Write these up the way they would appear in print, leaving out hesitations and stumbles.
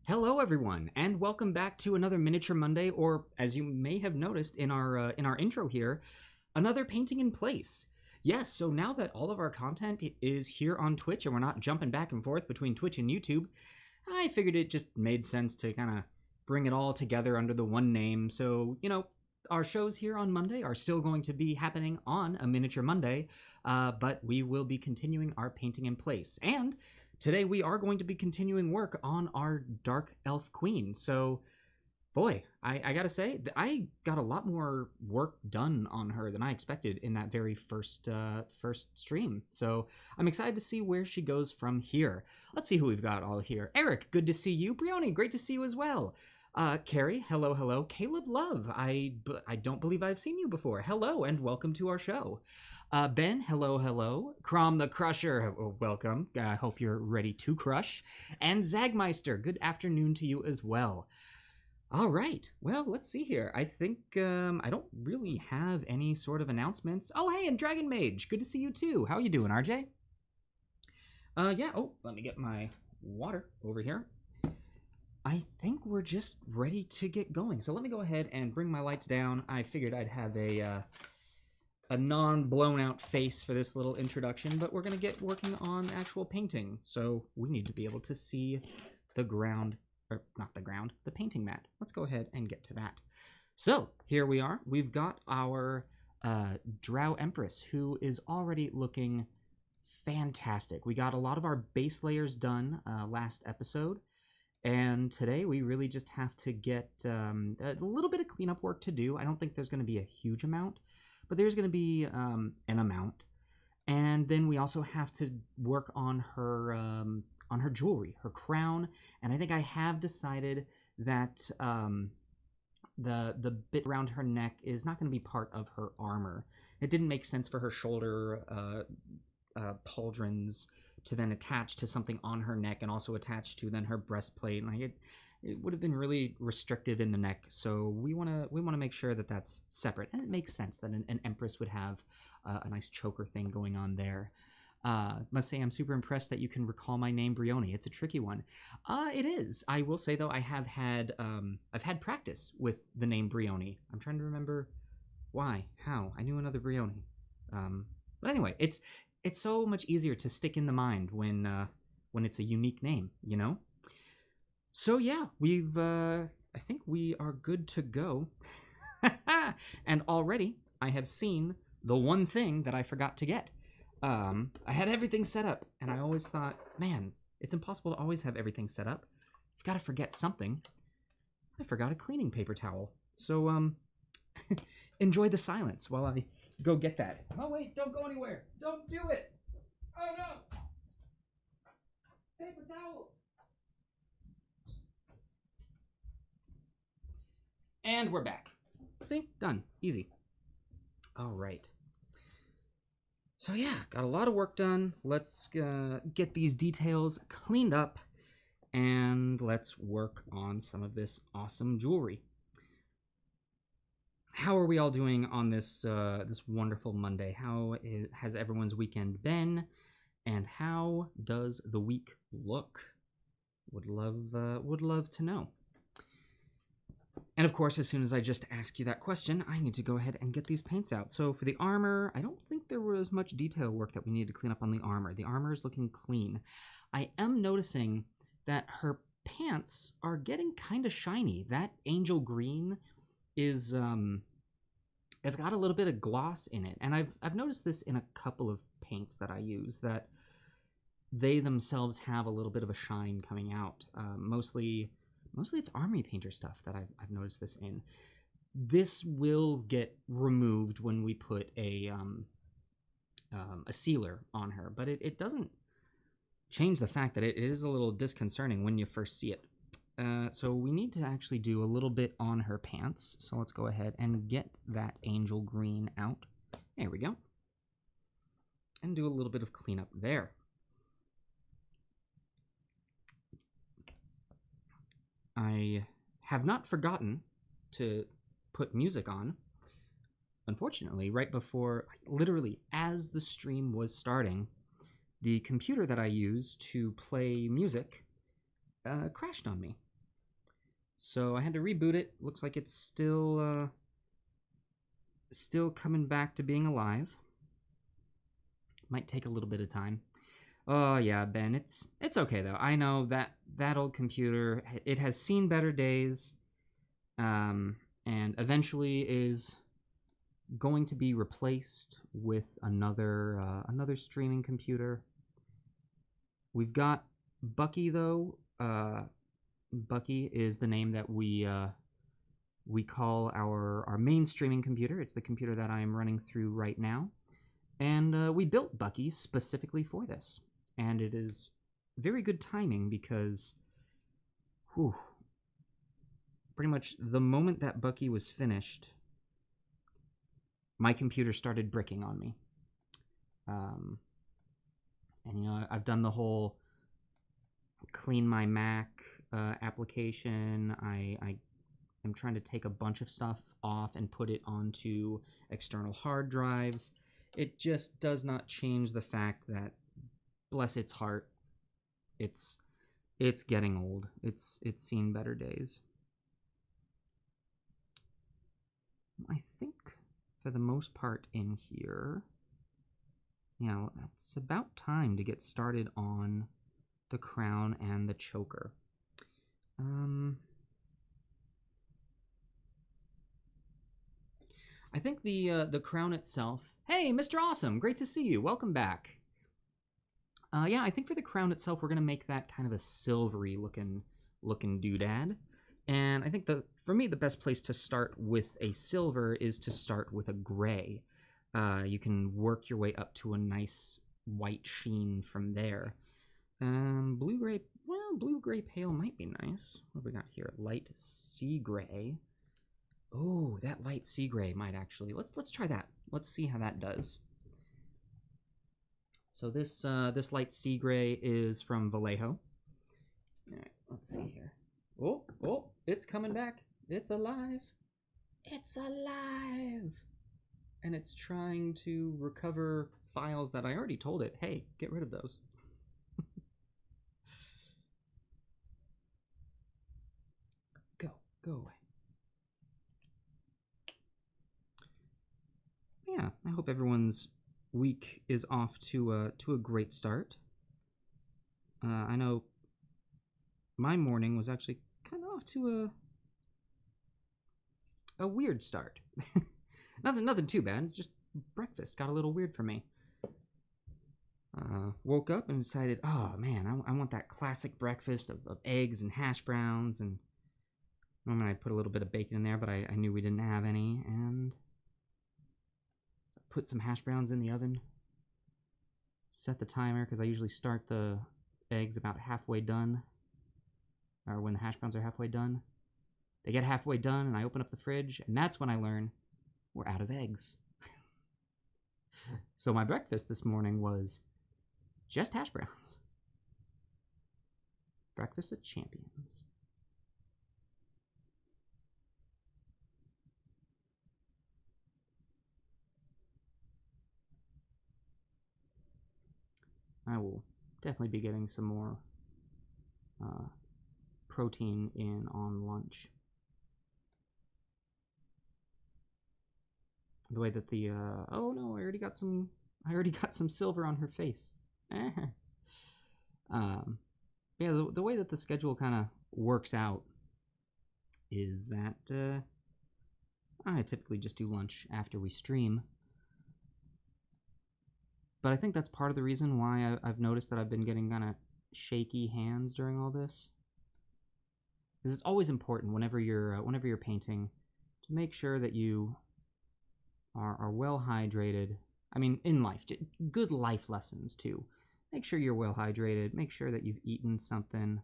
Hello, everyone, and welcome back to another Miniature Monday, or as you may have noticed in our intro here, another painting in place. Yes, so now that all of our content is here on Twitch and we're not jumping back and forth between Twitch and YouTube, I figured it just made sense to kind of bring it all together under the one name. So, our shows here on Monday are still going to be happening on a Miniature Monday, but we will be continuing our painting in place. And today we are going to be continuing work on our Dark Elf Queen. So, boy, I gotta say, I got a lot more work done on her than I expected in that very first stream. So I'm excited to see where she goes from here. Let's see who we've got all here. Eric, good to see you. Brioni, great to see you as well. Carrie, hello, hello. Caleb Love, I don't believe I've seen you before. Hello, and welcome to our show. Ben, hello, hello. Crom the Crusher, welcome. I hope you're ready to crush. And Zagmeister, good afternoon to you as well. All right, well, let's see here. I think I don't really have any sort of announcements. Oh, hey, and Dragon Mage, good to see you too. How you doing, RJ? Yeah, let me get my water over here. I think we're just ready to get going. So let me go ahead and bring my lights down. I figured I'd have a non-blown out face for this little introduction, but we're going to get working on actual painting. So we need to be able to see the ground, or not the ground, the painting mat. Let's go ahead and get to that. So here we are. We've got our Drow Empress, who is already looking fantastic. We got a lot of our base layers done last episode. And today we really just have to get a little bit of cleanup work to do. I don't think there's going to be a huge amount, but there's going to be an amount. And then we also have to work on her jewelry, her crown. And I think I have decided that the bit around her neck is not going to be part of her armor. It didn't make sense for her shoulder pauldrons to then attach to something on her neck and also attach to then her breastplate. Like it would have been really restrictive in the neck. So we want to make sure that that's separate, and it makes sense that an empress would have a nice choker thing going on there. Must say I'm super impressed that you can recall my name, Brioni. It's a tricky one. It is. I will say though, I've had practice with the name Brioni. I'm trying to remember why, how. I knew another Brioni. But anyway, it's so much easier to stick in the mind when it's a unique name, you know? So yeah, I think we are good to go. And already I have seen the one thing that I forgot to get. I had everything set up, and I always thought, man, it's impossible to always have everything set up. You've got to forget something. I forgot a cleaning paper towel. So, enjoy the silence while I go get that. Oh, wait, don't go anywhere. Don't do it. Oh, no. Paper towels. And we're back. See? Done. Easy. All right. So yeah, got a lot of work done. Let's get these details cleaned up, and let's work on some of this awesome jewelry. How are we all doing on this wonderful Monday? How has everyone's weekend been, and how does the week look? Would love to know. And of course, as soon as I just ask you that question, I need to go ahead and get these paints out. So for the armor, I don't think there was much detail work that we needed to clean up on the armor. The armor is looking clean. I am noticing that her pants are getting kind of shiny. That angel green is it's got a little bit of gloss in it. And I've noticed this in a couple of paints that I use, that they themselves have a little bit of a shine coming out. Mostly it's Army Painter stuff that I've noticed this in. This will get removed when we put a sealer on her, but it doesn't change the fact that it is a little disconcerting when you first see it. So we need to actually do a little bit on her pants. So let's go ahead and get that angel green out. There we go. And do a little bit of cleanup there. I have not forgotten to put music on. Unfortunately, right before, literally as the stream was starting, the computer that I use to play music crashed on me. So I had to reboot it. Looks like it's still coming back to being alive. Might take a little bit of time. Oh yeah, Ben, it's okay though. I know that old computer, it has seen better days, and eventually is going to be replaced with another streaming computer. We've got Bucky though. Bucky is the name that we call our main streaming computer. It's the computer that I am running through right now, and we built Bucky specifically for this. And it is very good timing because, whew, pretty much the moment that Bucky was finished, my computer started bricking on me. And I've done the whole clean my Mac application. I am trying to take a bunch of stuff off and put it onto external hard drives. It just does not change the fact that, bless its heart, it's getting old. It's seen better days. I think for the most part in here, it's about time to get started on the crown and the choker. I think the crown itself. Hey, Mr. Awesome, great to see you. Welcome back. Yeah, I think for the crown itself, we're gonna make that kind of a silvery looking doodad. And I think for me, the best place to start with a silver is to start with a gray. You can work your way up to a nice white sheen from there. Blue-gray, well, blue-gray pale might be nice. What have we got here? Light sea gray. Oh, that light sea gray might actually. Let's try that. Let's see how that does. So this light sea gray is from Vallejo. All right, let's see here. Oh, it's coming back. It's alive. It's alive. And it's trying to recover files that I already told it, hey, get rid of those. Go away. Yeah, I hope everyone's week is off to a great start. I know my morning was actually kind of off to a weird start. Nothing too bad. It's just breakfast got a little weird for me. Woke up and decided, oh man, I want that classic breakfast of eggs and hash browns, and normally I'd put a little bit of bacon in there, but I knew we didn't have any, and put some hash browns in the oven. Set the timer, because I usually start the eggs about halfway done, or when the hash browns are halfway done. They get halfway done, and I open up the fridge, and that's when I learn we're out of eggs. So my breakfast this morning was just hash browns. Breakfast at Champions. I will definitely be getting some more protein in on lunch. The way that the oh no, I already got some silver on her face. Yeah, the way that the schedule kind of works out is that I typically just do lunch after we stream. But I think that's part of the reason why I've noticed that I've been getting kind of shaky hands during all this. Because it's always important whenever you're painting to make sure that you are well hydrated. I mean, in life, good life lessons too. Make sure you're well hydrated. Make sure that you've eaten something.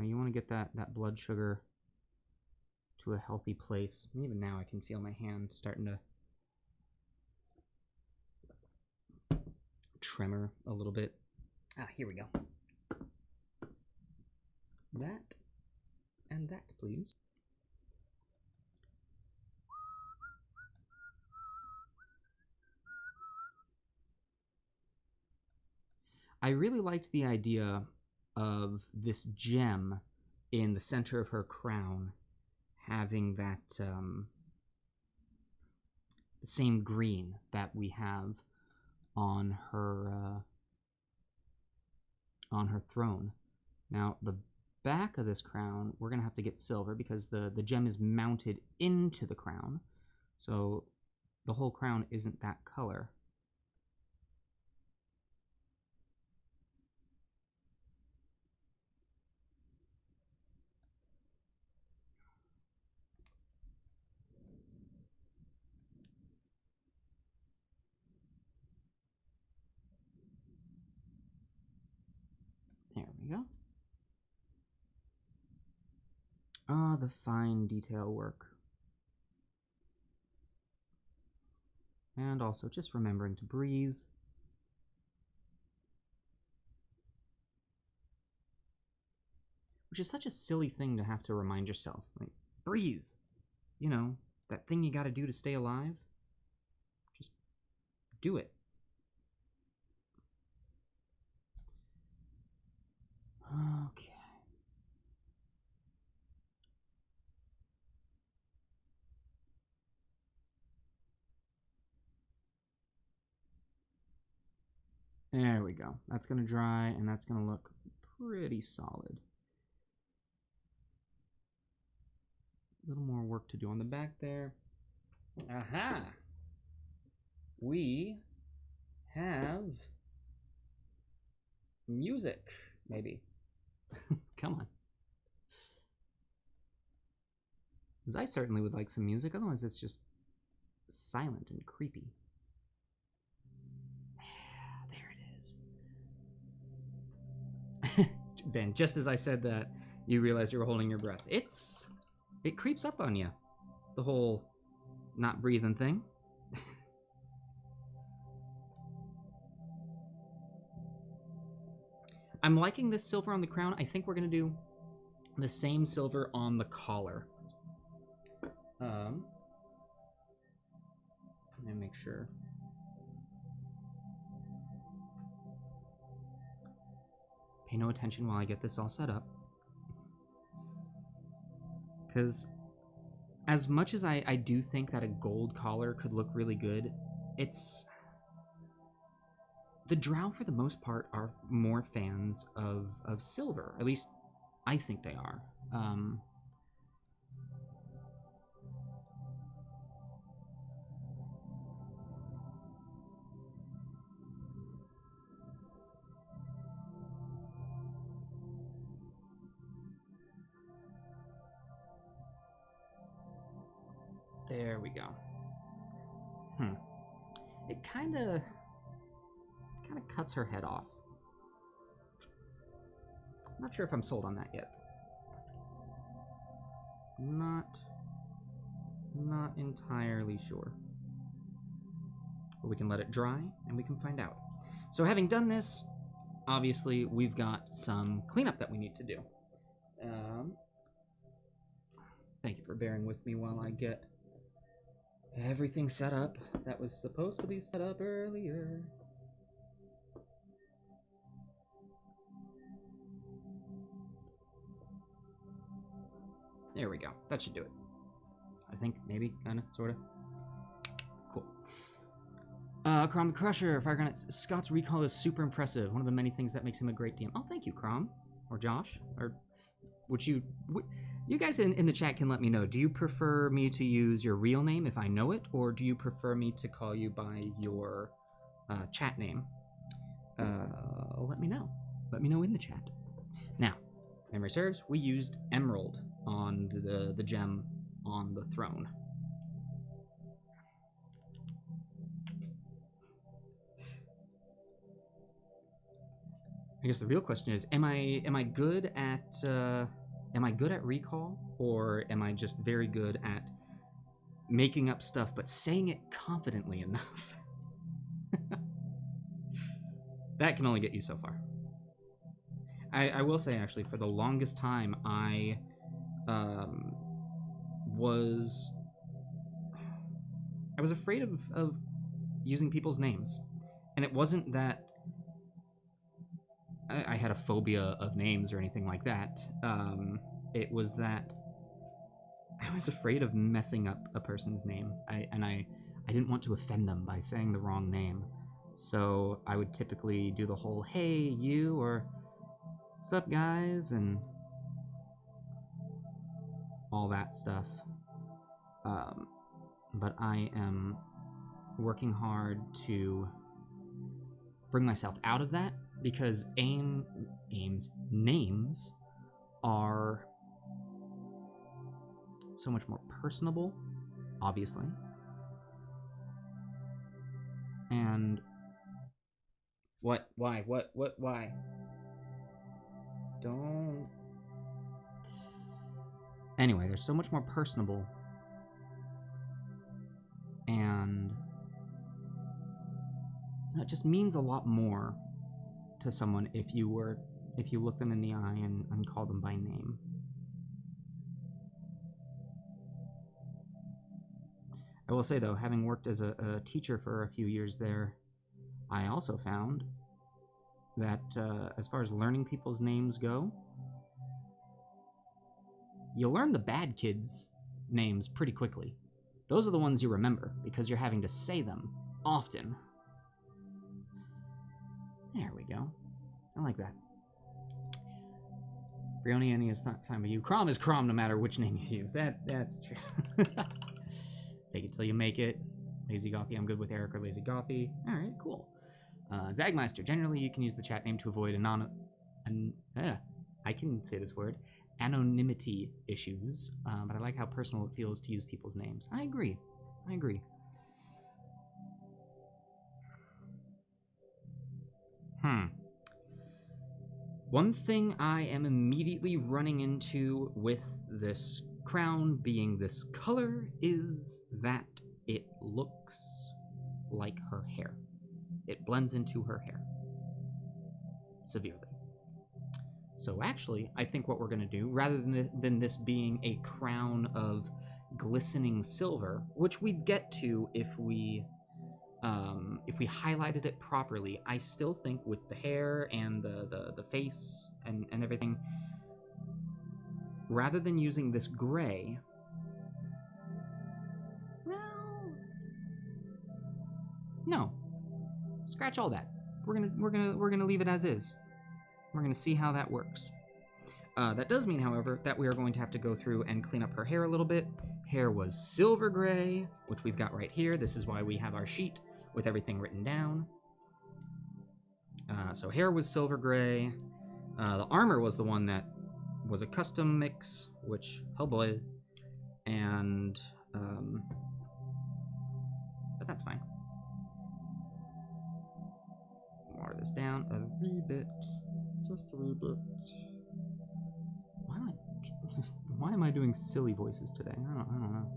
You want to get that blood sugar to a healthy place. Even now, I can feel my hand starting to tremor a little bit. Here we go. That and that, please. I really liked the idea of this gem in the center of her crown, having that the same green that we have on her throne. Now, the back of this crown, we're going to have to get silver because the gem is mounted into the crown. So the whole crown isn't that color. There we go. Ah, the fine detail work. And also just remembering to breathe. Which is such a silly thing to have to remind yourself. Like, breathe. You know, that thing you gotta do to stay alive. Just do it. Okay. There we go. That's going to dry, and that's going to look pretty solid. A little more work to do on the back there. Aha! We have music, maybe. Come on. Because I certainly would like some music, otherwise it's just silent and creepy. Ben, just as I said that, you realized you were holding your breath. It creeps up on you, the whole not breathing thing. I'm liking this silver on the crown. I think we're going to do the same silver on the collar. Let me make sure. Pay no attention while I get this all set up. Because as much as I do think that a gold collar could look really good, it's... The Drow, for the most part, are more fans of silver. At least, I think they are. There we go. It kind of cuts her head off. Not sure if I'm sold on that yet. Not entirely sure. But we can let it dry and we can find out. So having done this, obviously we've got some cleanup that we need to do. Thank you for bearing with me while I get everything set up that was supposed to be set up earlier. There we go. That should do it. I think, maybe, kind of, sort of. Cool. Crom the Crusher, Fire Granite, Scott's recall is super impressive. One of the many things that makes him a great DM. Oh, thank you, Crom. Or Josh. Or would you... You guys in the chat can let me know. Do you prefer me to use your real name if I know it, or do you prefer me to call you by your chat name? Let me know. Let me know in the chat. Now, memory serves, we used emerald on the gem on the throne. I guess the real question is, am I good at recall, or am I just very good at making up stuff but saying it confidently enough? That can only get you so far. I will say, actually, for the longest time, I was afraid of using people's names. And it wasn't that I had a phobia of names or anything like that. It was that I was afraid of messing up a person's name. I didn't want to offend them by saying the wrong name. So I would typically do the whole, hey, you, or what's up, guys, and all that stuff. But I am working hard to bring myself out of that because names are so much more personable, obviously. And what? Why? What? Why? Don't. Anyway, they're so much more personable, and it just means a lot more to someone if you look them in the eye and call them by name. I will say, though, having worked as a teacher for a few years there, I also found that as far as learning people's names go, you learn the bad kids' names pretty quickly. Those are the ones you remember because you're having to say them often. There we go. I like that. Brioniani is not fine with you. Crom is Crom no matter which name you use. That's true. Fake it till you make it. Lazy Gothy, I'm good with Eric or Lazy Gothy. Alright, cool. Zagmeister, generally you can use the chat name to avoid I can say this word. Anonymity issues, but I like how personal it feels to use people's names. I agree. One thing I am immediately running into with this crown being this color is that it looks like her hair. It blends into her hair severely. So actually, I think what we're going to do, rather than this being a crown of glistening silver, which we'd get to if we highlighted it properly, I still think with the hair and the face and everything, rather than using this gray, well, no, scratch all that. We're gonna leave it as is. We're gonna see how that works. That does mean, however, that we are going to have to go through and clean up her hair a little bit. Hair was silver gray, which we've got right here. This is why we have our sheet with everything written down. So hair was silver gray. The armor was the one that was a custom mix, which, oh boy. And, but that's fine. Water this down a wee bit. Just a wee bit. Why am I doing silly voices today? I don't know.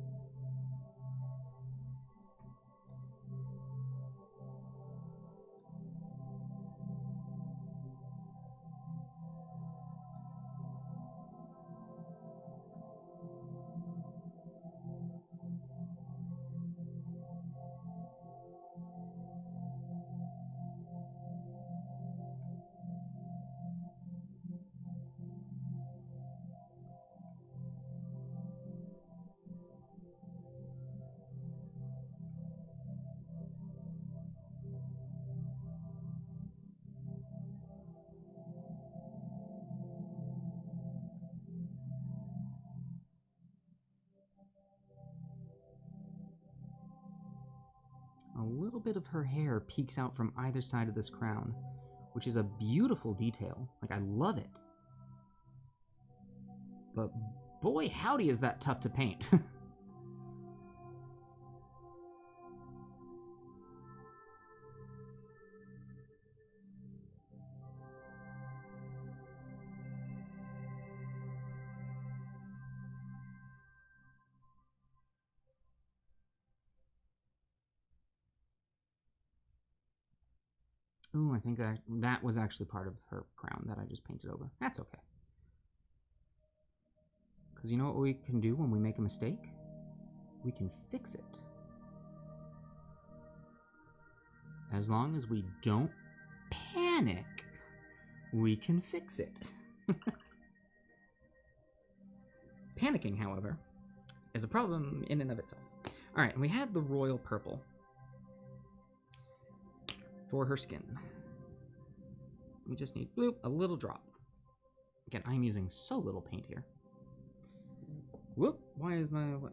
A little bit of her hair peeks out from either side of this crown, which is a beautiful detail. Like, I love it. But boy, howdy, is that tough to paint. Ooh, I think that was actually part of her crown that I just painted over. That's okay. Because you know what we can do when we make a mistake? We can fix it. As long as we don't panic we can fix it. Panicking, however, is a problem in and of itself. All right, and we had the royal purple for her skin. We just need, bloop, a little drop. Again, I'm using so little paint here. Whoop, why is my, what?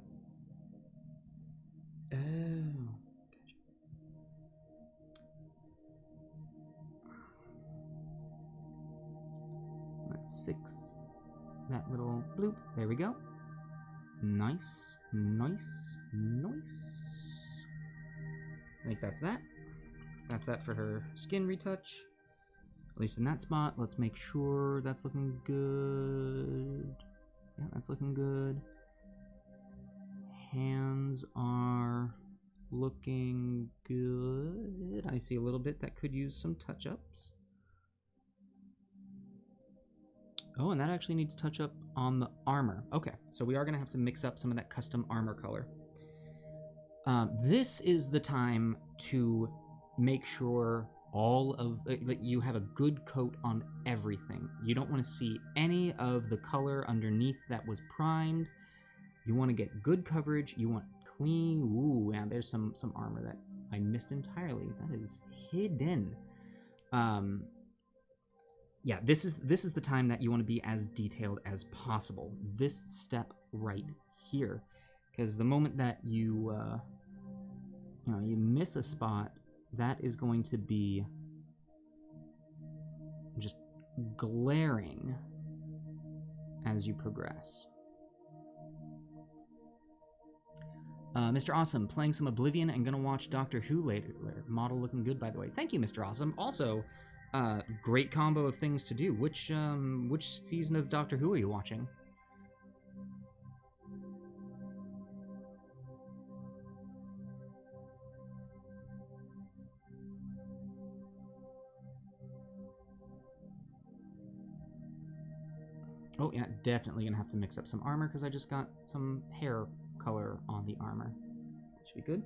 Oh, gotcha. Let's fix that little bloop. There we go. Nice, nice, nice. I think that's that. That's that for her skin retouch. At least in that spot. Let's make sure that's looking good. Yeah, that's looking good. Hands are looking good. I see a little bit that could use some touch-ups. Oh, and that actually needs touch-up on the armor. Okay, so we are going to have to mix up some of that custom armor color. This is the time to make sure all of you have a good coat on everything. You don't want to see any of the color underneath that was primed. You want to get good coverage. You want clean. Ooh, yeah, there's some armor that I missed entirely. That is hidden. Yeah, this is the time that you want to be as detailed as possible. This step right here, because the moment that you you miss a spot, that is going to be just glaring as you progress. Mr. Awesome, playing some Oblivion and gonna watch Doctor Who later. Model looking good, by the way. Thank you, Mr. Awesome. Also, great combo of things to do. Which season of Doctor Who are you watching? Oh, yeah, definitely gonna have to mix up some armor because I just got some hair color on the armor. Should be good.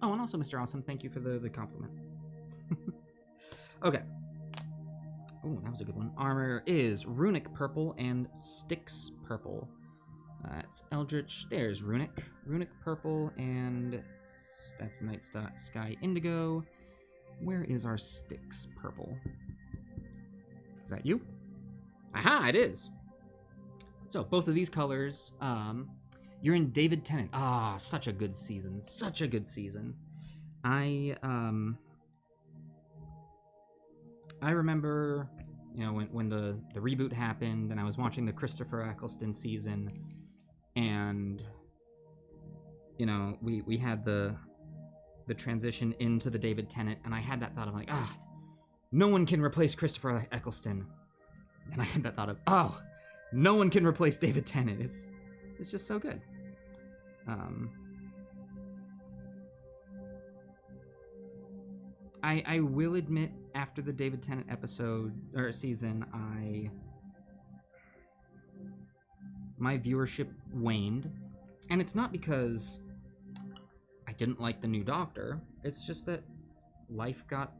Oh, and also, Mr. Awesome, thank you for the compliment. Okay. Oh, that was a good one. Armor is Runic Purple and Styx Purple. That's Eldritch. There's Runic. Runic Purple, and that's Night Sky Indigo. Where is our Styx Purple? Is that you? Aha, it is! So, both of these colors, you're in David Tennant. Ah, such a good season. Such a good season. I remember, when the reboot happened and I was watching the Christopher Eccleston season, and, we had the transition into the David Tennant, and I had that thought of like, no one can replace Christopher Eccleston. And I had that thought of, no one can replace David Tennant. It's just so good. I will admit, after the David Tennant episode or season, my viewership waned, and it's not because I didn't like the new Doctor. It's just that life got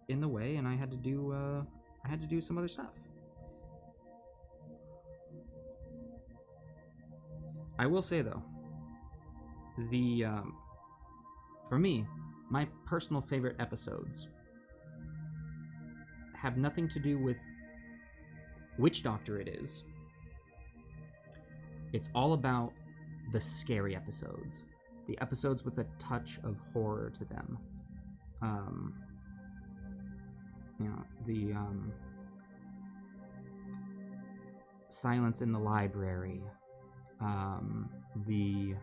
in the way, and I had to do some other stuff. I will say though, for me, my personal favorite episodes have nothing to do with which Doctor it is. It's all about the scary episodes. The episodes with a touch of horror to them. The Silence in the Library. The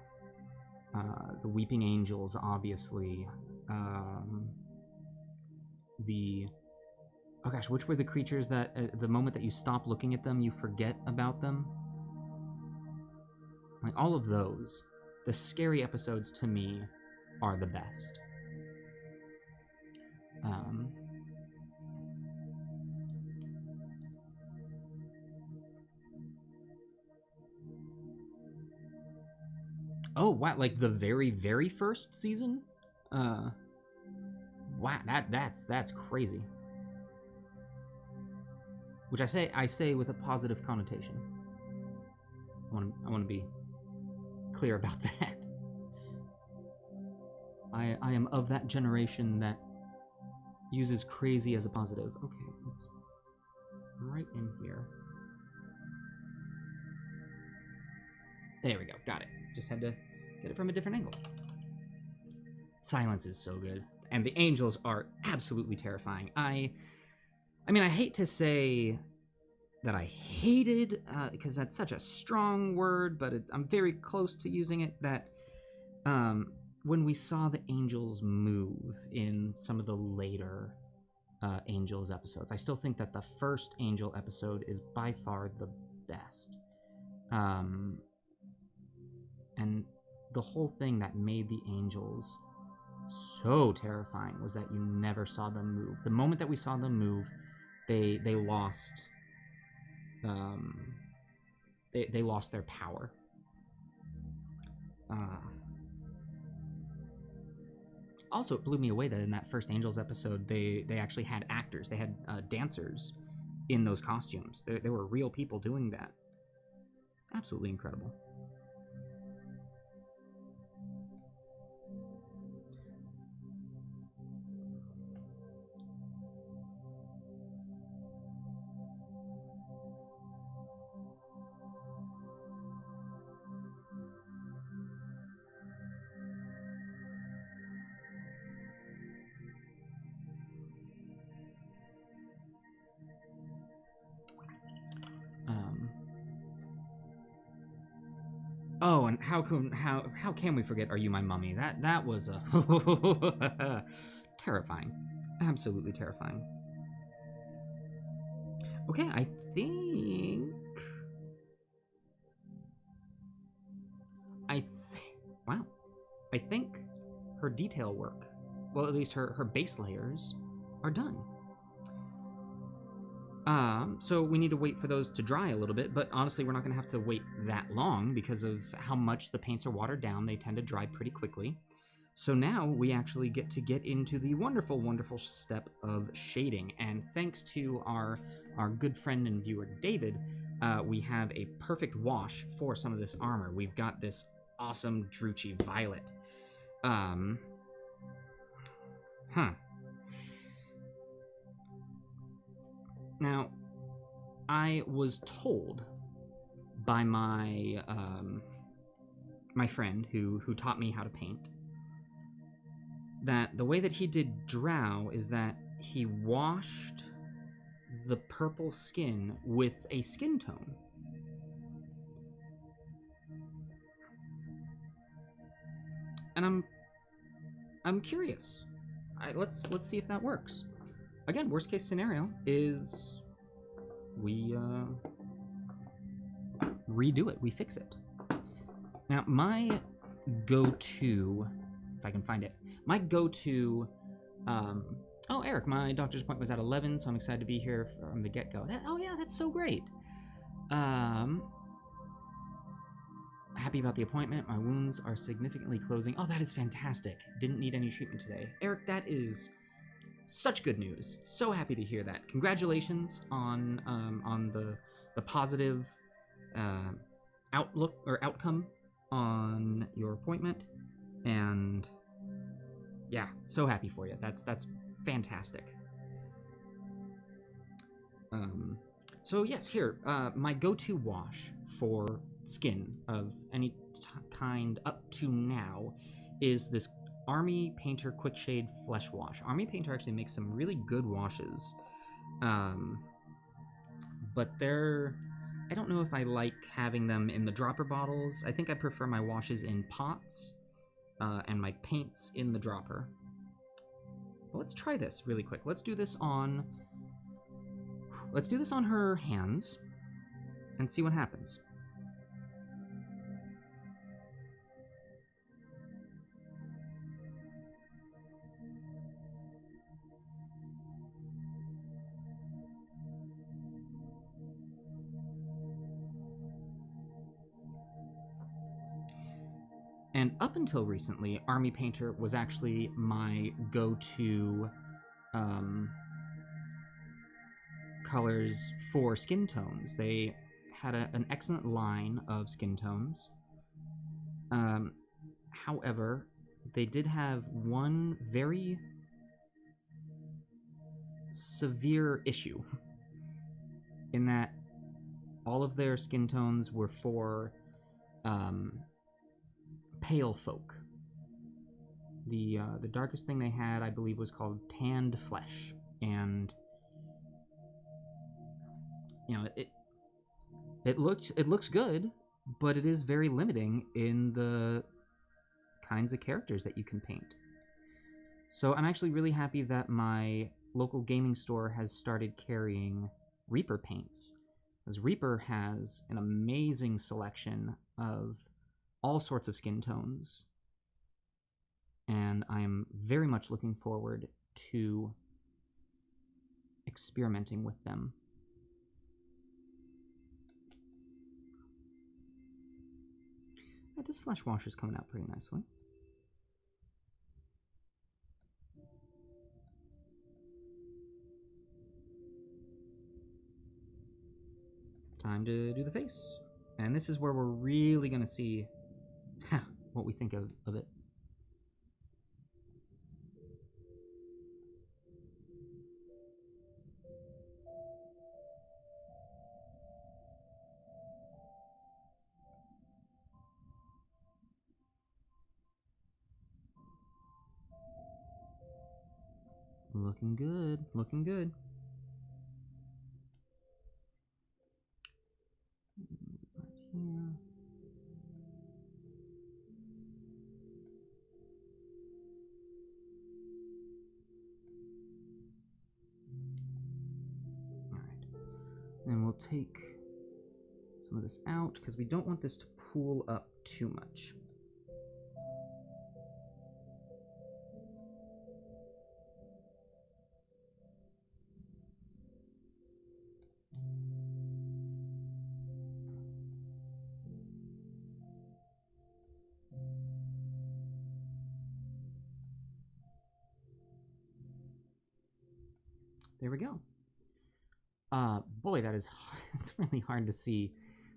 Weeping Angels, obviously. Oh gosh, which were the creatures that the moment that you stop looking at them, you forget about them? Like, all of those. The scary episodes, to me, are the best. Oh, wow, like the very, very first season? Wow, that's crazy. which I say with a positive connotation. I want to be clear about that. I am of that generation that uses crazy as a positive. Okay, let's right in here. There we go, got it. Just had to get it from a different angle. Silence is so good, and the angels are absolutely terrifying. I mean, I hate to say that I hated, because that's such a strong word, but I'm very close to using it, that when we saw the angels move in some of the later Angels episodes, I still think that the first Angel episode is by far the best. And the whole thing that made the angels so terrifying was that you never saw them move. The moment that we saw them move, they lost they lost their power. Also, it blew me away that in that first Angels episode, they actually had actors. They had dancers in those costumes. There were real people doing that. Absolutely incredible. Oh, and how can we forget Are You My Mummy? That was a terrifying. Absolutely terrifying. Okay, I think wow. I think her detail work, well, at least her base layers are done. So we need to wait for those to dry a little bit, but honestly, we're not going to have to wait that long because of how much the paints are watered down. They tend to dry pretty quickly. So now we actually get into the wonderful, wonderful step of shading. And thanks to our good friend and viewer, David, we have a perfect wash for some of this armor. We've got this awesome Druchii Violet. Now, I was told by my my friend who taught me how to paint that the way that he did Drow is that he washed the purple skin with a skin tone. And I'm curious. Let's see if that works. Again, worst case scenario is we redo it, we fix it. Now, my go-to, if I can find it, my go-to, oh, Eric, my doctor's appointment was at 11, so I'm excited to be here from the get-go. Oh yeah, that's so great. Happy about the appointment. My wounds are significantly closing. Oh, that is fantastic. Didn't need any treatment today. Eric, that is such good news. So happy to hear that. Congratulations on the positive outlook or outcome on your appointment, and yeah, so happy for you. That's fantastic. So yes, here, my go-to wash for skin of any kind up to now is this Army Painter Quick Shade Flesh Wash. Army Painter actually makes some really good washes, but I don't know if I like having them in the dropper bottles. I think I prefer my washes in pots and my paints in the dropper. Well, let's try this really quick. Let's do this on her hands and see what happens. And up until recently, Army Painter was actually my go-to watercolors for skin tones. They had an excellent line of skin tones. However, they did have one very severe issue in that all of their skin tones were for pale folk. The darkest thing they had, I believe, was called tanned flesh, and you know it looks good, but it is very limiting in the kinds of characters that you can paint. So I'm actually really happy that my local gaming store has started carrying Reaper paints, because Reaper has an amazing selection of all sorts of skin tones, and I am very much looking forward to experimenting with them. This flesh wash is coming out pretty nicely. Time to do the face. And this is where we're really going to see what we think of it. Looking good, looking good. Right here. And we'll take some of this out because we don't want this to pool up too much. There we go. Boy, it's really hard to see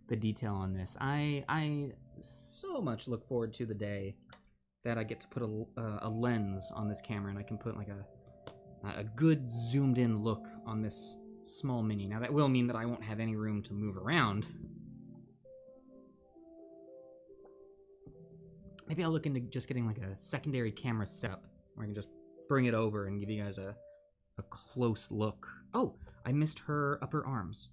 the detail on this. I so much look forward to the day that I get to put a lens on this camera and I can put like a good zoomed in look on this small mini. Now that will mean that I won't have any room to move around. Maybe I'll look into just getting like a secondary camera setup where I can just bring it over and give you guys a close look. Oh, I missed her upper arms.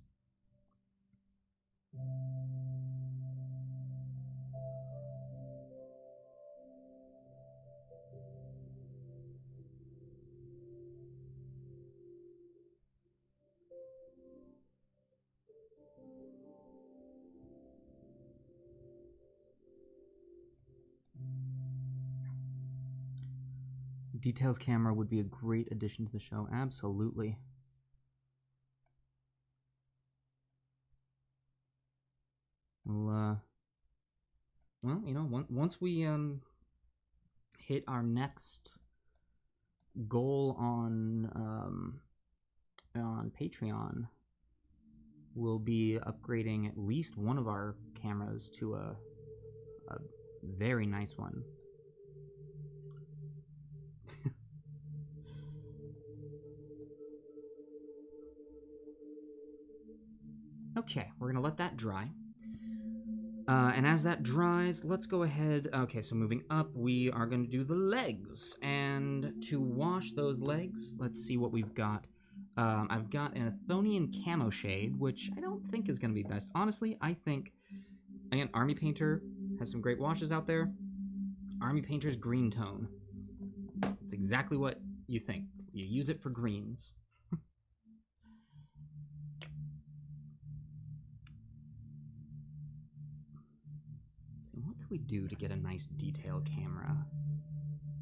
Details camera would be a great addition to the show. Absolutely. Well, you know, once we hit our next goal on Patreon, we'll be upgrading at least one of our cameras to a very nice one. Okay, we're gonna let that dry. And as that dries, let's go ahead. Okay, so moving up, we are going to do the legs. And to wash those legs, let's see what we've got. I've got an Athonian camo shade, which I don't think is going to be best. Honestly, I think, again, Army Painter has some great washes out there. Army Painter's green tone. It's exactly what you think. You use it for greens. What could we do to get a nice detail camera?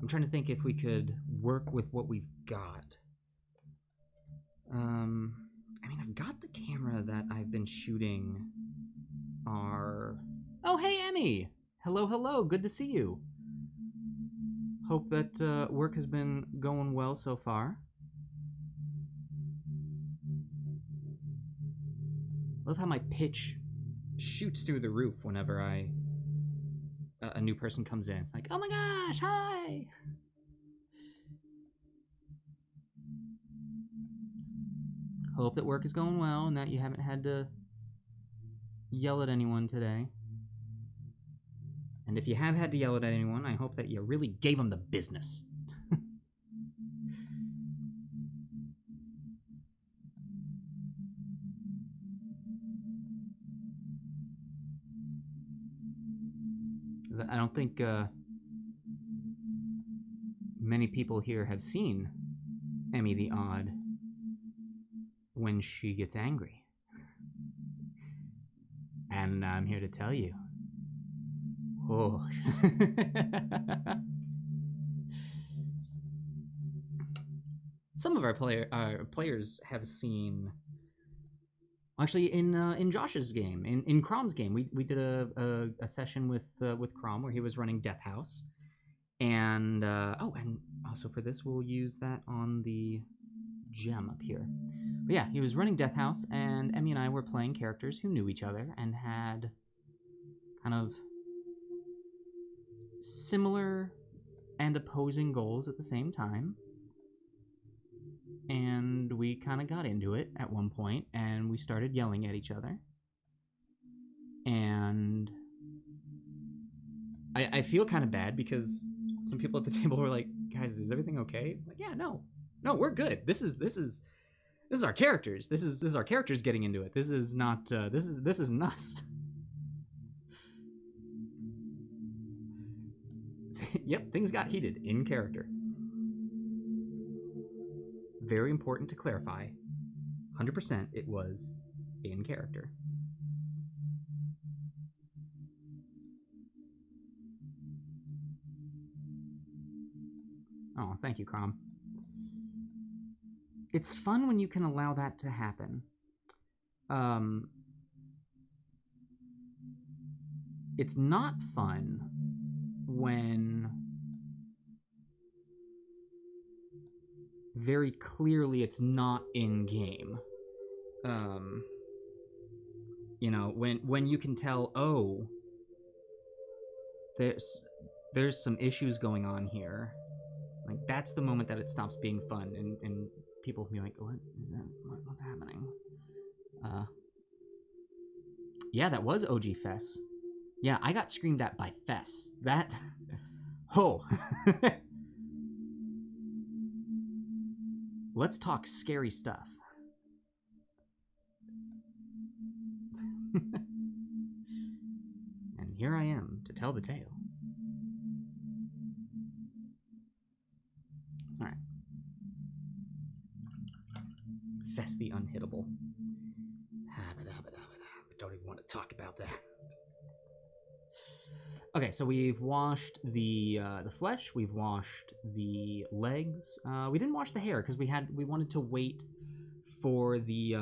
I'm trying to think if we could work with what we've got. I mean, I've got the camera that I've been shooting our... Oh, hey, Emmy! Hello, hello, good to see you. Hope that work has been going well so far. love how my pitch shoots through the roof whenever a new person comes in. It's like, oh my gosh, hi! Hope that work is going well and that you haven't had to yell at anyone today. And if you have had to yell at anyone, I hope that you really gave them the business. I don't think many people here have seen Emmy the Odd when she gets angry. And I'm here to tell you. Oh. Some of our players have seen. Actually, in Josh's game, in Crom's game, we did a session with Crom where he was running Death House, and and also for this we'll use that on the gem up here. But yeah, he was running Death House, and Emmy and I were playing characters who knew each other and had kind of similar and opposing goals at the same time. And we kind of got into it at one point, and we started yelling at each other. And I feel kind of bad because some people at the table were like, "Guys, is everything okay?" I'm like, yeah, no, we're good. This is our characters. This is our characters getting into it. This is not. This isn't us. Yep, things got heated in character. Very important to clarify. 100% it was in character. Oh, thank you, Crom. It's fun when you can allow that to happen. It's not fun when very clearly it's not in game. You know, when you can tell, oh, there's some issues going on here. Like, that's the moment that it stops being fun, and people can be like, what is that? What's happening? Yeah, that was OG Fess. Yeah, I got screamed at by Fess. That... Oh. Let's talk scary stuff. And here I am to tell the tale. Alright. Fess the Unhittable. I don't even want to talk about that. Okay, so we've washed the flesh. We've washed the legs. We didn't wash the hair because we wanted to wait for the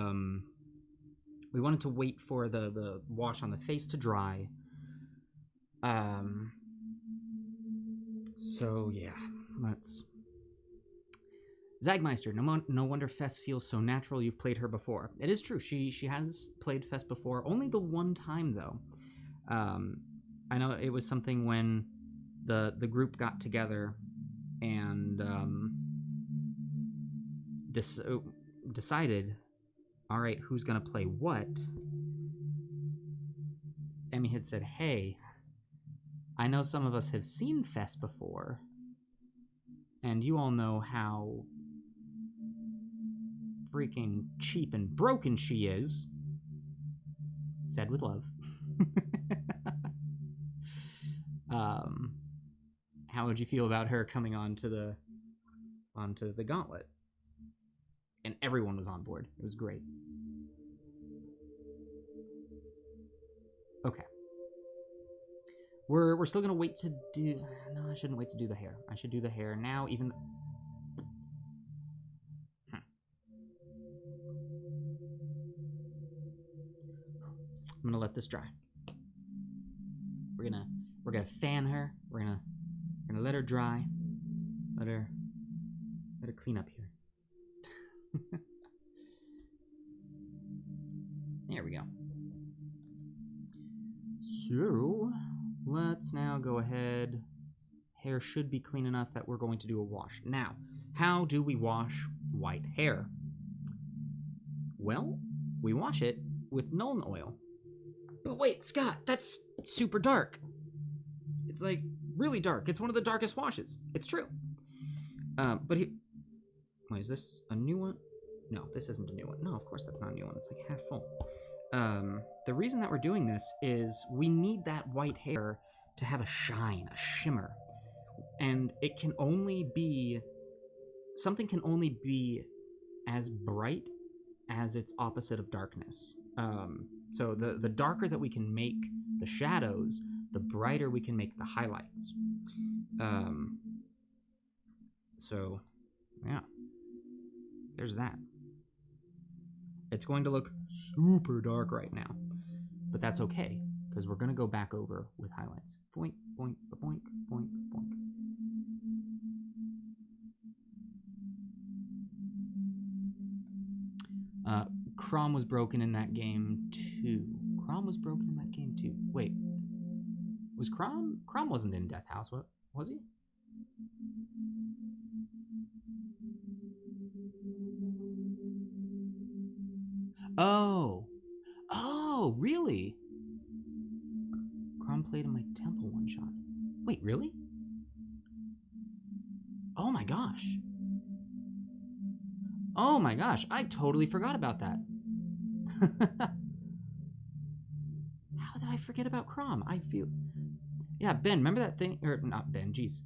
the wash on the face to dry. So yeah, let's. Zagmeister, no wonder Fess feels so natural. You've played her before. It is true. She has played Fess before. Only the one time though. I know it was something when the group got together and decided, all right, who's gonna play what? Emmy had said, hey, I know some of us have seen Fess before, and you all know how freaking cheap and broken she is. Said with love. How would you feel about her coming onto the gauntlet? And everyone was on board. It was great. Okay. We're still gonna wait to do. No, I shouldn't wait to do the hair. I should do the hair now, even. I'm gonna let this dry. We're gonna fan her. We're gonna let her dry. Let her clean up here. There we go. So, let's now go ahead. Hair should be clean enough that we're going to do a wash. Now, how do we wash white hair? Well, we wash it with Nuln Oil. But wait, Scott, that's super dark. It's like really dark. It's one of the darkest washes. It's true. But wait, is this a new one? No, this isn't a new one. No, of course that's not a new one. It's like half full. The reason that we're doing this is we need that white hair to have a shine, a shimmer. And it can only be, something can only be as bright as its opposite of darkness. So the darker that we can make the shadows, the brighter we can make the highlights. So, yeah. There's that. It's going to look super dark right now, but that's okay, because we're going to go back over with highlights. Boink, boink, boink, boink, boink. Crom was broken in that game too. Crom was broken in that game too. Wait, was Crom? Crom wasn't in Death House, was he? Oh, really? Crom played in my Temple one shot. Wait, really? Oh my gosh. Oh my gosh, I totally forgot about that. How did I forget about Crom? I feel... Yeah, Ben, remember that thing? Or not Ben, geez.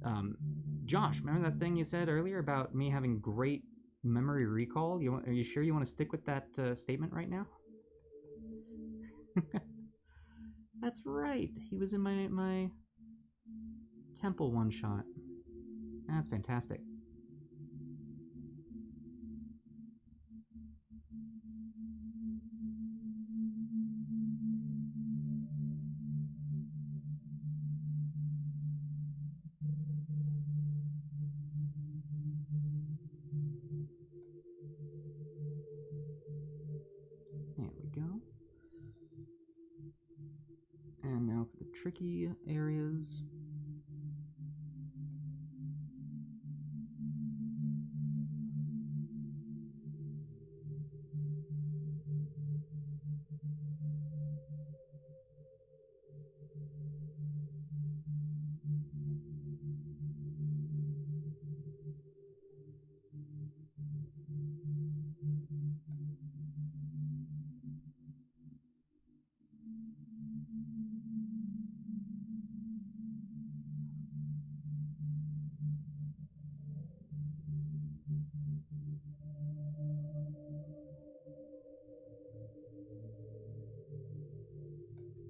Josh, remember that thing you said earlier about me having great memory recall? Are you sure you want to stick with that statement right now? That's right. He was in my Temple one shot. That's fantastic. There we go. And now for the tricky areas.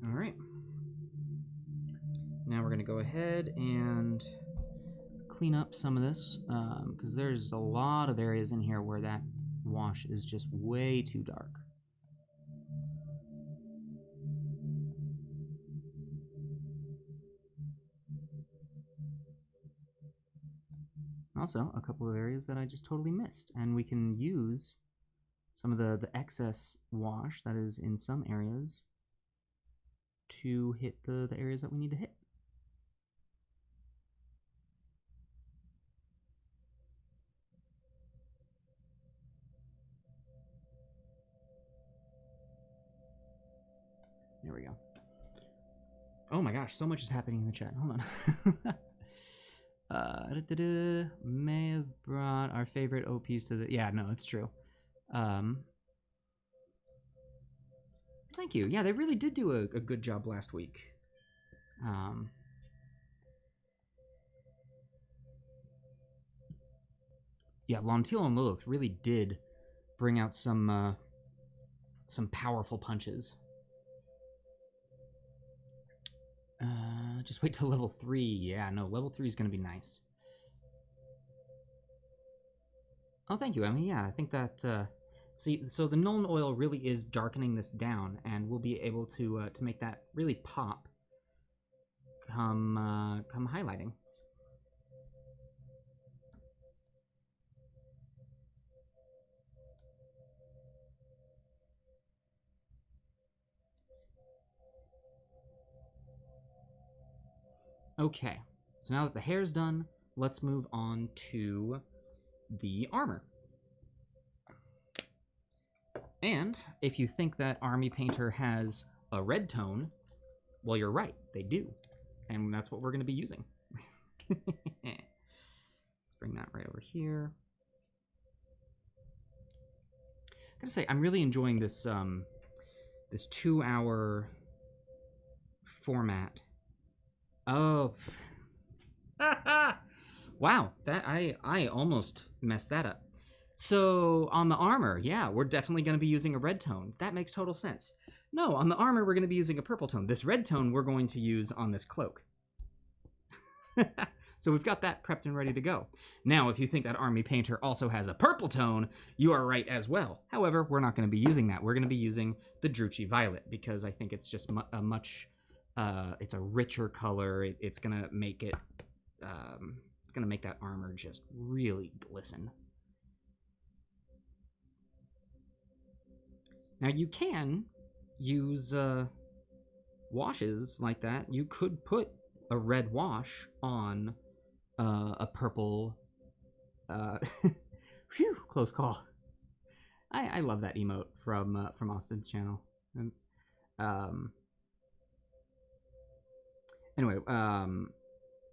All right. Now we're going to go ahead and clean up some of this, because there's a lot of areas in here where that wash is just way too dark. Also, a couple of areas that I just totally missed, and we can use some of the excess wash that is in some areas to hit the areas that we need to hit. There we go. Oh my gosh, so much is happening in the chat. Hold on. May have brought our favorite OPs to the... Yeah, no, it's true. Thank you. Yeah, they really did do a good job last week. Yeah, Lontil and Lilith really did bring out some powerful punches. Just wait till level 3. Yeah, no, level 3 is going to be nice. Oh, thank you, Emmy. Yeah, I think that... see, so the Nuln Oil really is darkening this down, and we'll be able to make that really pop come highlighting. Okay, so now that the hair's done, let's move on to the armor. And if you think that Army Painter has a red tone, well, you're right, they do. And that's what we're going to be using. Let's bring that right over here. I gotta say, I'm really enjoying this this 2-hour format. Oh, wow! That I almost messed that up. So on the armor, yeah, we're definitely going to be using a red tone. That makes total sense. No, on the armor, we're going to be using a purple tone. This red tone we're going to use on this cloak. So we've got that prepped and ready to go. Now, if you think that Army Painter also has a purple tone, you are right as well. However, we're not going to be using that. We're going to be using the Druchii Violet because I think it's just a much, it's a richer color. It's going to make it, it's going to make that armor just really glisten. Now, you can use washes like that. You could put a red wash on a purple. Phew, close call. I love that emote from Austin's channel. And, anyway,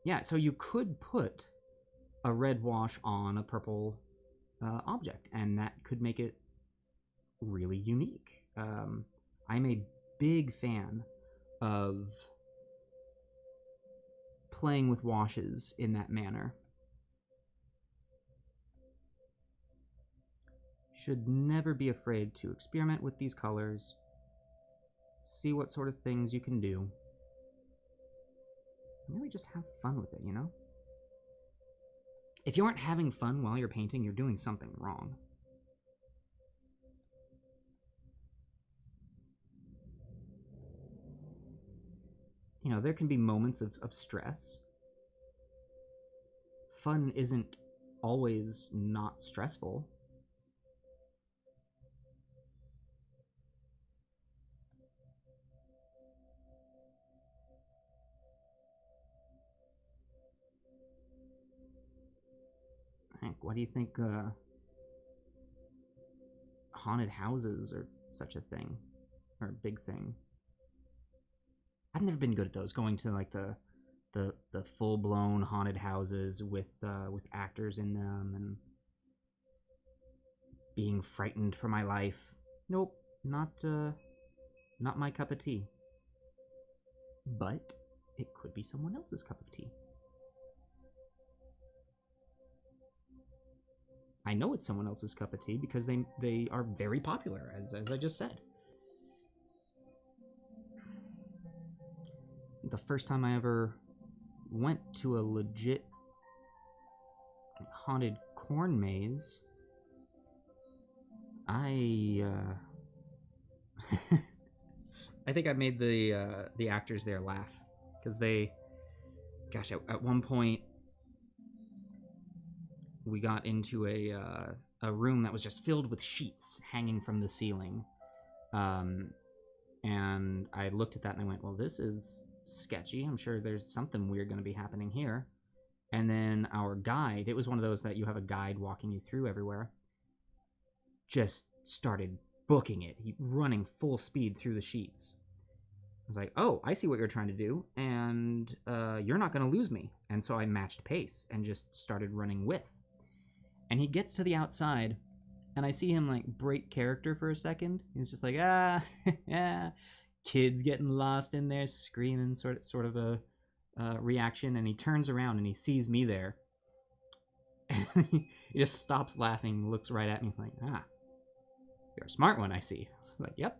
yeah. So you could put a red wash on a purple object, and that could make it really unique. I'm a big fan of playing with washes in that manner. Should never be afraid to experiment with these colors, see what sort of things you can do, and really just have fun with it, you know? If you aren't having fun while you're painting, you're doing something wrong. You know, there can be moments of stress. Fun isn't always not stressful. Hank, why do you think haunted houses are such a thing, or a big thing? I've never been good at those, going to like the full-blown haunted houses with actors in them and being frightened for my life. Nope, not my cup of tea. But it could be someone else's cup of tea. I know it's someone else's cup of tea because they are very popular, as I just said. The first time I ever went to a legit haunted corn maze, I think I made the actors there laugh because they, gosh, at one point we got into a room that was just filled with sheets hanging from the ceiling, and I looked at that and I went, well, this is sketchy. I'm sure there's something weird going to be happening here. And then our guide, it was one of those that you have a guide walking you through everywhere, just started booking it. He running full speed through the sheets. I was like, oh, I see what you're trying to do, and you're not going to lose me. And so I matched pace and just started running with. And he gets to the outside, and I see him like break character for a second. He's just like, yeah, kids getting lost in there, screaming, sort of a reaction. And he turns around and he sees me there, and he just stops laughing, looks right at me, like, you're a smart one, I see. I was like, yep,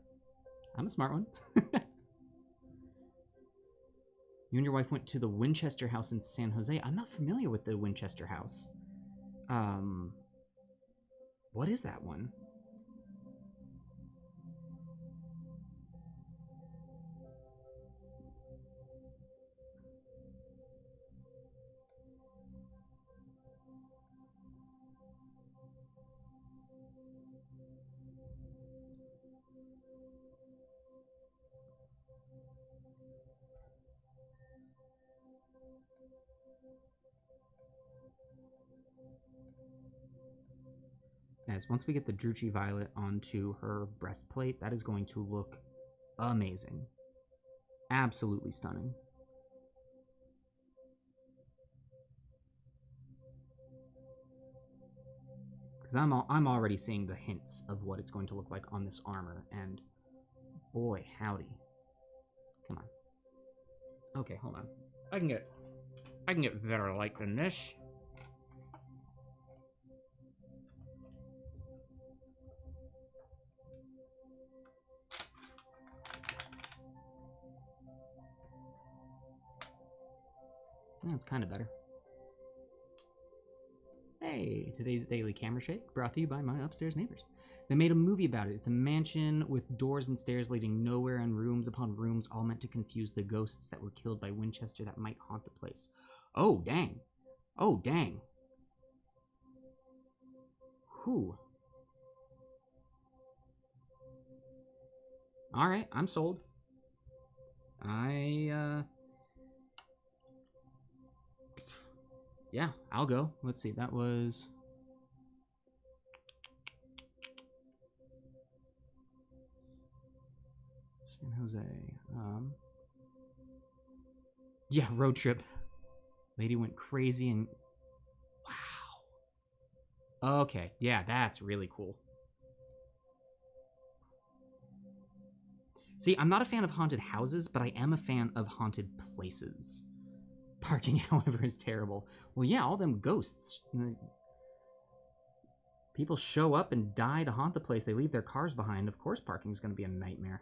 I'm a smart one. You and your wife went to the Winchester House in San Jose. I'm not familiar with the Winchester House. What is that one? Guys, once we get the Druchii Violet onto her breastplate, that is going to look amazing. Absolutely stunning. Because I'm already seeing the hints of what it's going to look like on this armor, and boy, howdy. Come on. Okay, hold on. I can get better light than this. That's kind of better. Hey, today's Daily Camera Shake brought to you by my upstairs neighbors. They made a movie about it. It's a mansion with doors and stairs leading nowhere and rooms upon rooms, all meant to confuse the ghosts that were killed by Winchester that might haunt the place. Oh, dang. Oh, dang. Whew. Alright, I'm sold. Yeah, I'll go. Let's see, that was... San Jose. Yeah, road trip. Lady went crazy and... Wow. Okay, yeah, that's really cool. See, I'm not a fan of haunted houses, but I am a fan of haunted places. Parking, however, is terrible. Well, yeah, all them ghosts. People show up and die to haunt the place. They leave their cars behind. Of course parking's going to be a nightmare.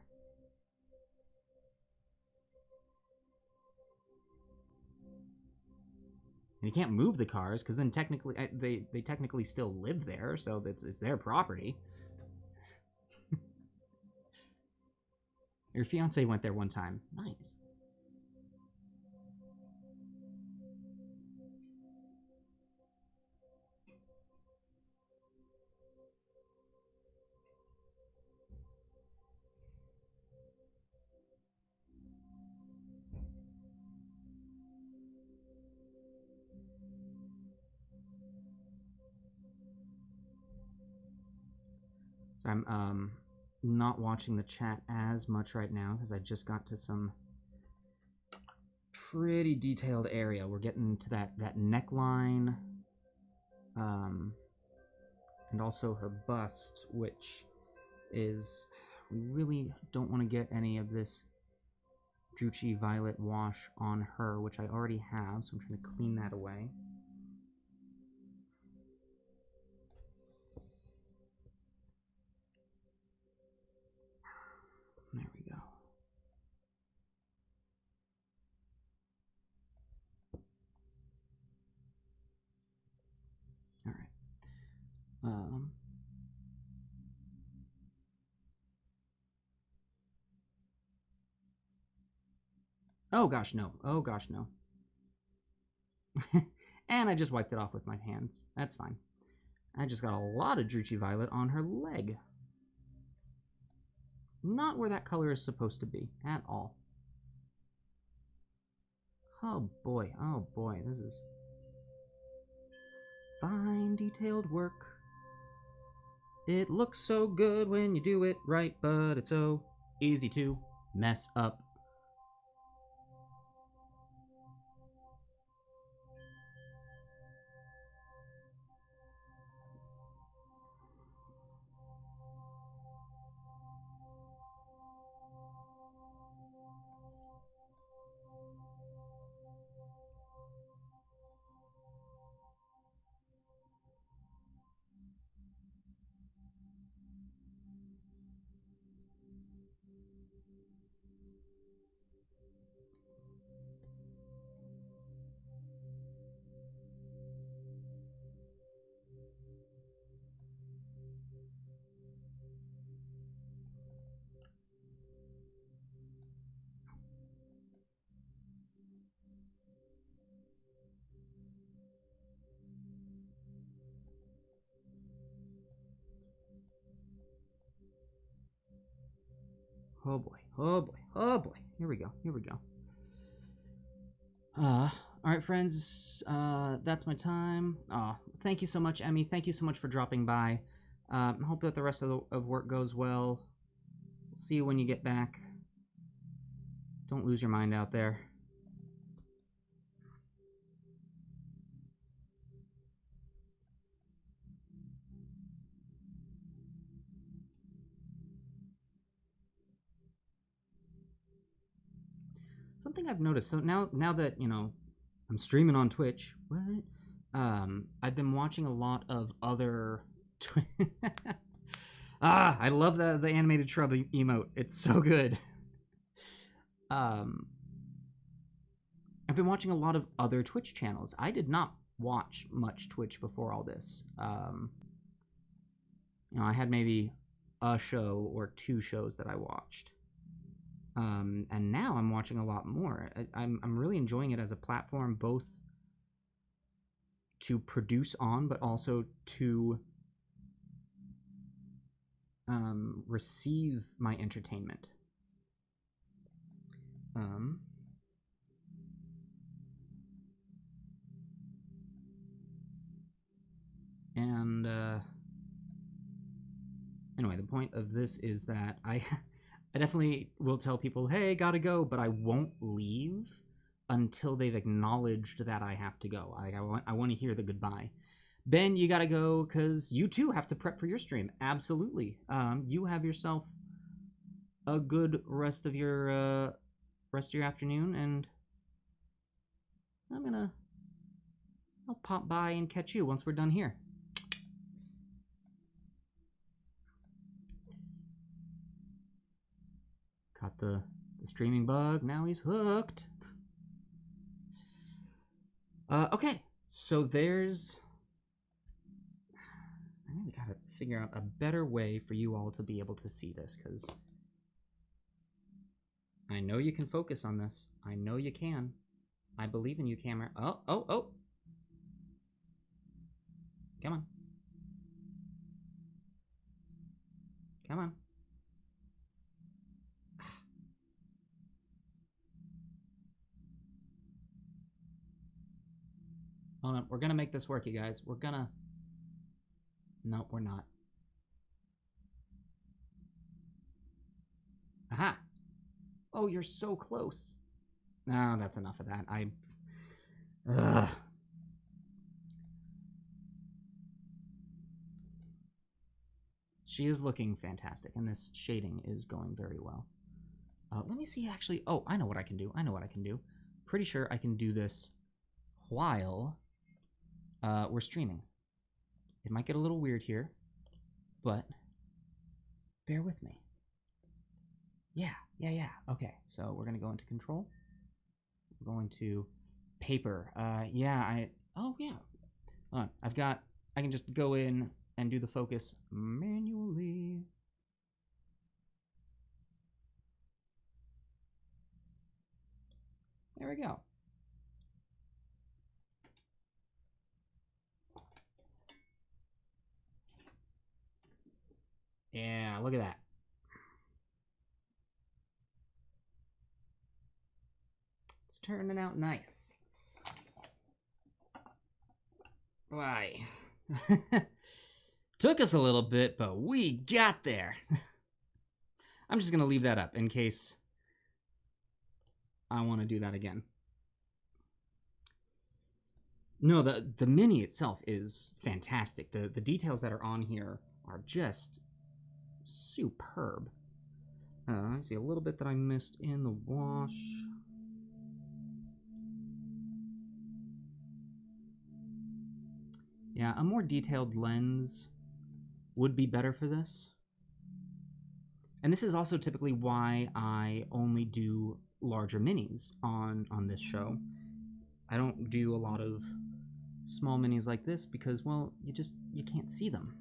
And you can't move the cars, because then technically, they technically still live there, so it's their property. Your fiance went there one time. Nice. So I'm not watching the chat as much right now because I just got to some pretty detailed area. We're getting to that neckline, and also her bust, which is, we really don't want to get any of this Druchii Violet wash on her, which I already have, so I'm trying to clean that away. There we go. All right. Oh gosh, no. Oh gosh, no. And I just wiped it off with my hands. That's fine. I just got a lot of Druchii Violet on her leg. Not where that color is supposed to be at all. Oh boy, this is fine detailed work. It looks so good when you do it right, but it's so easy to mess up. Oh boy, oh boy, oh boy. Here we go, here we go. All right, friends, that's my time. Thank you so much, Emmy. Thank you so much for dropping by. Hope that the rest of work goes well. See you when you get back. Don't lose your mind out there. Something I've noticed. So now that I'm streaming on Twitch. What? I've been watching a lot of other. I love the animated shrub emote. It's so good. I've been watching a lot of other Twitch channels. I did not watch much Twitch before all this. I had maybe a show or two shows that I watched. And now I'm watching a lot more. I'm really enjoying it as a platform, both to produce on, but also to receive my entertainment. Anyway, the point of this is that I definitely will tell people, hey, gotta go, but I won't leave until they've acknowledged that I have to go. I want to hear the goodbye. Ben, you gotta go because you too have to prep for your stream. Absolutely. You have yourself a good rest of your afternoon, and I'll pop by and catch you once we're done here. Caught the streaming bug. Now he's hooked. Okay, so there's... I really gotta figure out a better way for you all to be able to see this, because I know you can focus on this. I know you can. I believe in you, camera. Oh. Come on. Come on. Hold on. We're gonna make this work, you guys. We're gonna... Nope, we're not. Aha! Oh, you're so close. No, that's enough of that. Ugh. She is looking fantastic, and this shading is going very well. Let me see, actually. Oh, I know what I can do. Pretty sure I can do this while we're streaming. It might get a little weird here, but bear with me. Yeah. Okay, so we're gonna go into control. We're going to paper. Oh yeah. Hold on. I can just go in and do the focus manually. There we go. Yeah, look at that. It's turning out nice. Why? Took us a little bit, but we got there. I'm just going to leave that up in case I want to do that again. No, the mini itself is fantastic. The details that are on here are just superb. I see a little bit that I missed in the wash. Yeah, a more detailed lens would be better for this. And this is also typically why I only do larger minis on this show. I don't do a lot of small minis like this because, well, you can't see them.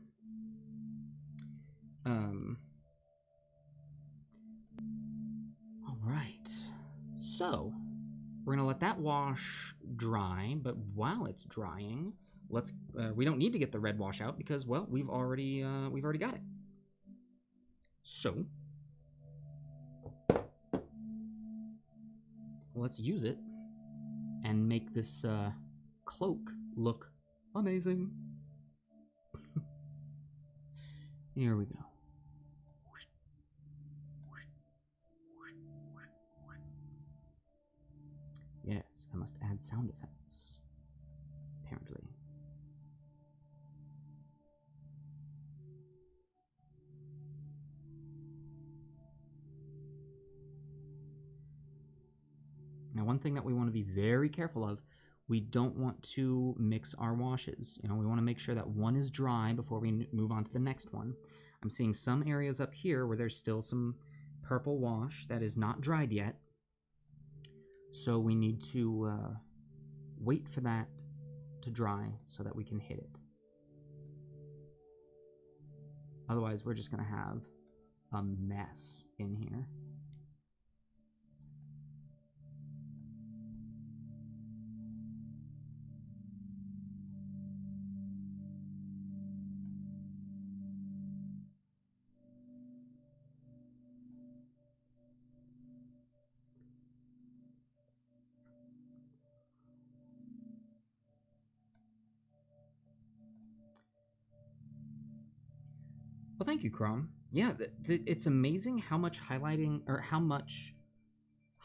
All right. So, we're going to let that wash dry, but while it's drying, we don't need to get the red wash out because, well, we've already got it. So, let's use it and make this cloak look amazing. Here we go. Yes, I must add sound effects, apparently. Now, one thing that we want to be very careful of, we don't want to mix our washes. You know, we want to make sure that one is dry before we move on to the next one. I'm seeing some areas up here where there's still some purple wash that is not dried yet. So we need to wait for that to dry so that we can hit it. Otherwise, we're just going to have a mess in here. Well, thank you, Chrome. Yeah, it's amazing how much highlighting, or how much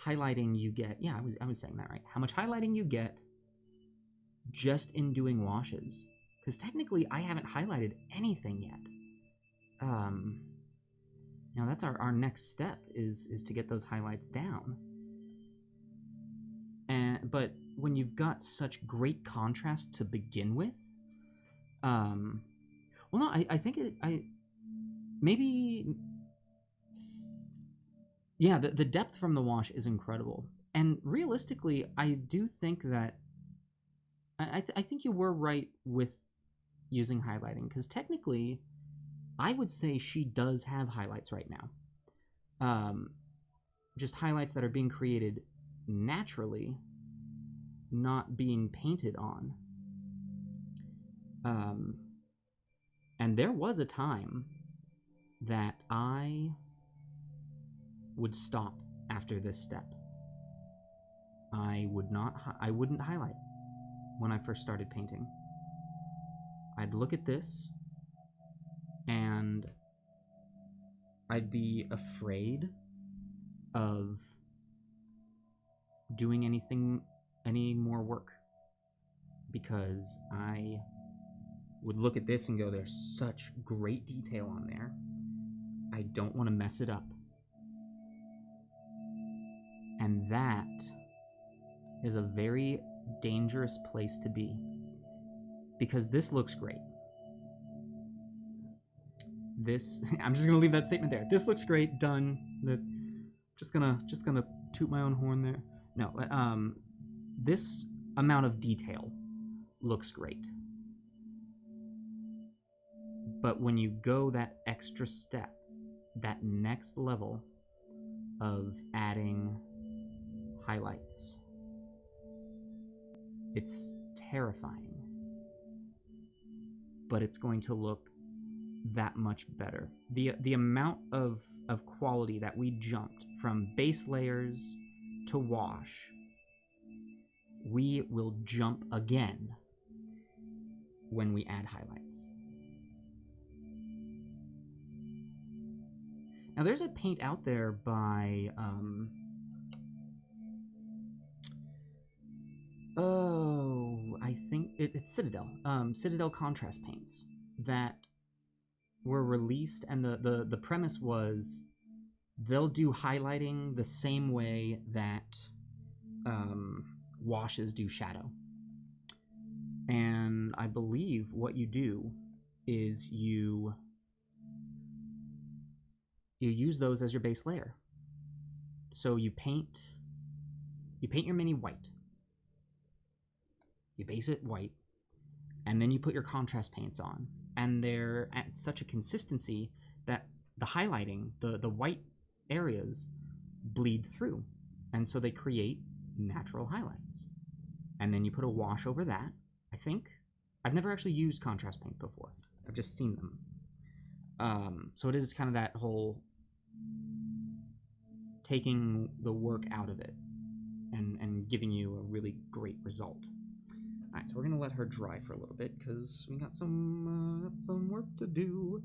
highlighting you get. Yeah, I was saying that right. How much highlighting you get just in doing washes. Because technically, I haven't highlighted anything yet. Now that's our next step is to get those highlights down. But when you've got such great contrast to begin with, well, no, I think maybe, yeah, the depth from the wash is incredible. And realistically, I do think that, I think you were right with using highlighting, because technically, I would say she does have highlights right now. Just highlights that are being created naturally, not being painted on. And there was a time that I would stop after this step. I wouldn't highlight when I first started painting. I'd look at this and I'd be afraid of doing any more work, because I would look at this and go, there's such great detail on there. I don't want to mess it up. And that is a very dangerous place to be, because this looks great. This, I'm just gonna leave that statement there. This looks great, done. Just gonna toot my own horn there. No, this amount of detail looks great. But when you go that extra step, that next level of adding highlights, it's terrifying. But it's going to look that much better. The amount of quality that we jumped from base layers to wash, we will jump again when we add highlights. Now there's a paint out there by I think it's Citadel. Citadel contrast paints that were released, and the premise was they'll do highlighting the same way that washes do shadow. And I believe what you do is you use those as your base layer. So you paint your mini white. You base it white, and then you put your contrast paints on. And they're at such a consistency that the highlighting, the white areas, bleed through. And so they create natural highlights. And then you put a wash over that, I think. I've never actually used contrast paints before. I've just seen them. So it is kind of that whole taking the work out of it. and giving you a really great result. All right, so we're gonna let her dry for a little bit because we got some work to do.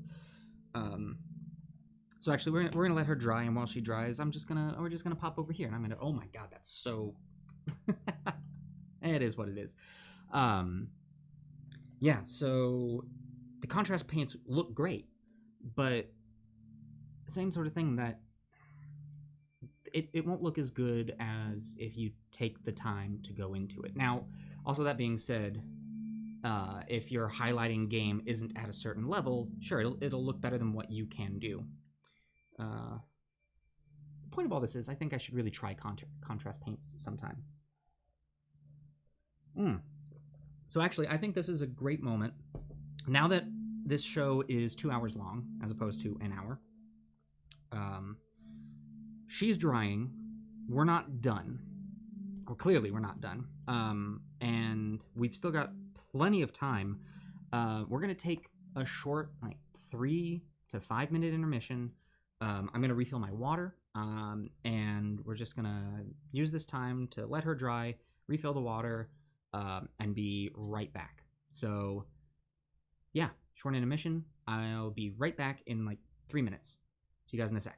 So actually, we're gonna let her dry, and while she dries, we're just gonna pop over here, and I'm gonna. Oh my God, that's so. It is what it is. Yeah. So the contrast paints look great, but same sort of thing that it won't look as good as if you take the time to go into it. Now, also that being said, if your highlighting game isn't at a certain level, sure, it'll look better than what you can do. The point of all this is I think I should really try contrast paints sometime. So actually, I think this is a great moment. Now that this show is 2 hours long, as opposed to an hour, she's drying. We're not done. Or clearly we're not done. And we've still got plenty of time. We're going to take a short, 3 to 5 minute intermission. I'm going to refill my water. And we're just going to use this time to let her dry, refill the water, and be right back. So, yeah, short intermission. I'll be right back in 3 minutes. See you guys in a sec.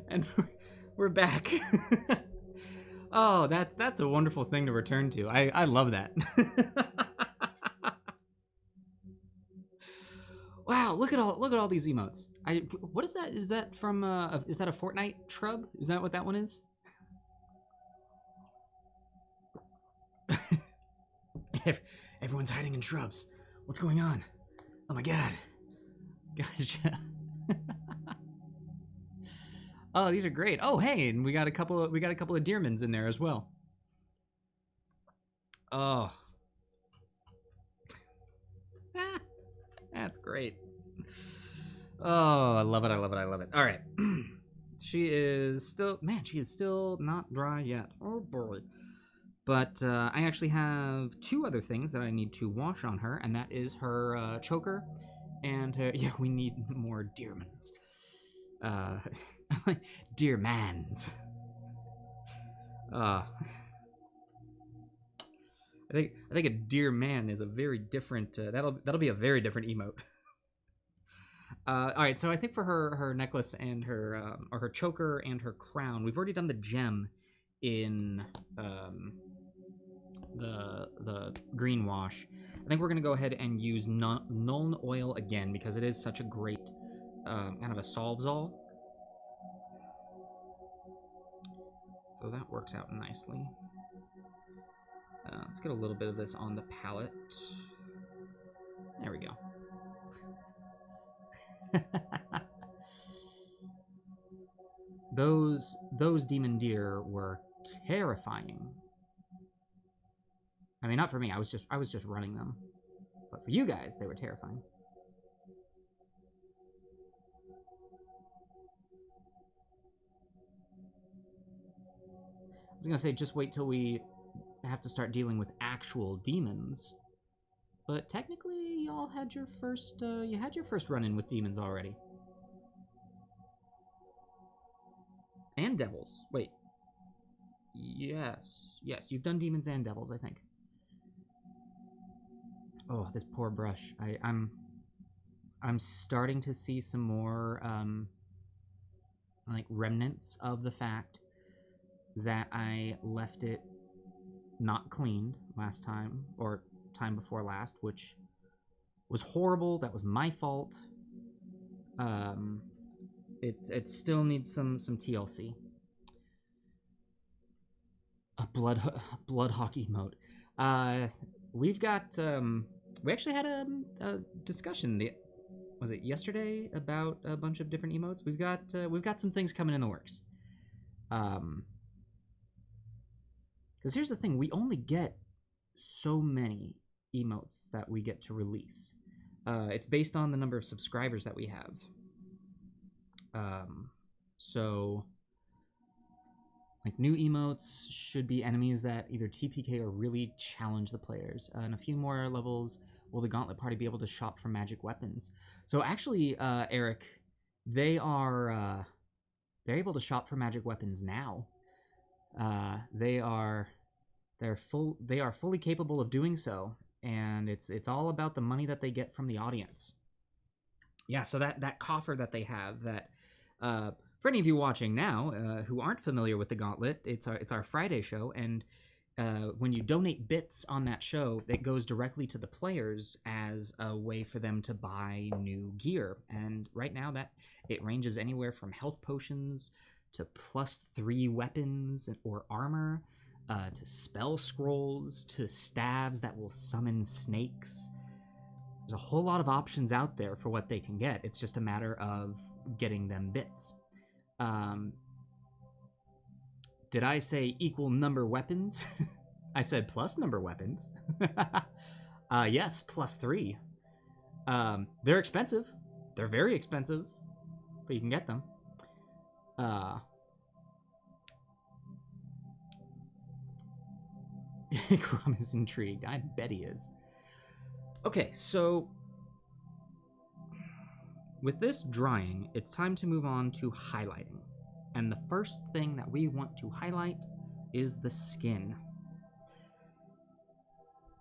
And we're back. Oh, that's a wonderful thing to return to. I love that. Wow, Wow, look at all these emotes. What is that? Is that from is that a Fortnite shrub? Is that what that one is? Everyone's hiding in shrubs. What's going on? Oh my god. Gosh. Oh, these are great. Oh, hey, and we got a couple of Deermans in there as well. Oh. That's great. Oh, I love it. I love it. I love it. All right. She is still not dry yet. Oh boy. But I actually have two other things that I need to wash on her, and that is her choker and her, yeah, we need more Deermans. Deermans. I think a deer man is a very different. That'll be a very different emote. All right, so I think for her necklace and her or her choker and her crown, we've already done the gem in the green wash. I think we're gonna go ahead and use Nuln Oil again because it is such a great kind of a solves-all. So that works out nicely. Let's get a little bit of this on the palette. There we go. Those demon deer were terrifying. I mean, not for me. I was just running them, but for you guys, they were terrifying. I was gonna say, just wait till we have to start dealing with actual demons. But technically, y'all had your first run-in with demons already. And devils. Wait. Yes, you've done demons and devils, I think. Oh, this poor brush. I'm starting to see some more like remnants of the fact that I left it not cleaned last time, or time before last, which was horrible. That was my fault. It still needs some TLC. A blood hawk emote. We've got we actually had a discussion. Was it yesterday about a bunch of different emotes? We've got some things coming in the works. Because here's the thing, we only get so many emotes that we get to release. It's based on the number of subscribers that we have. So, like, new emotes should be enemies that either TPK or really challenge the players. And a few more levels, will the Gauntlet Party be able to shop for magic weapons? So actually, Eric, they're able to shop for magic weapons now. They are fully capable of doing so, and it's all about the money that they get from the audience. Yeah, so that coffer that they have, that for any of you watching now who aren't familiar with the Gauntlet, it's our Friday show, and when you donate bits on that show, it goes directly to the players as a way for them to buy new gear. And right now that it ranges anywhere from health potions to +3 weapons or armor, to spell scrolls, to staves that will summon snakes. There's a whole lot of options out there for what they can get. It's just a matter of getting them bits. Did I say equal number weapons? I said plus number weapons. Yes, +3. They're expensive. They're very expensive, but you can get them. Grom is intrigued. I bet he is. Okay, so with this drying, it's time to move on to highlighting. And the first thing that we want to highlight is the skin.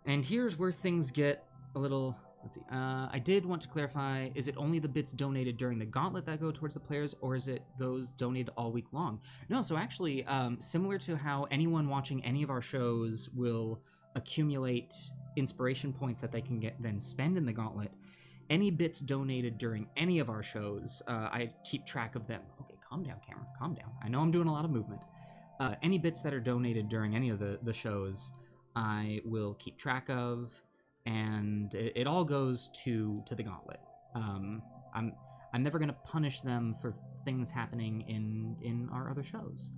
And here's where things get a little... Let's see. I did want to clarify, is it only the bits donated during the Gauntlet that go towards the players, or is it those donated all week long? No, so actually, similar to how anyone watching any of our shows will accumulate inspiration points that they can then spend in the Gauntlet, Any bits donated during any of our shows, I keep track of them. Okay, calm down, Cameron. Calm down. I know I'm doing a lot of movement. Any bits that are donated during any of the shows, I will keep track of, and it all goes to the Gauntlet. I'm never gonna punish them for things happening in our other shows.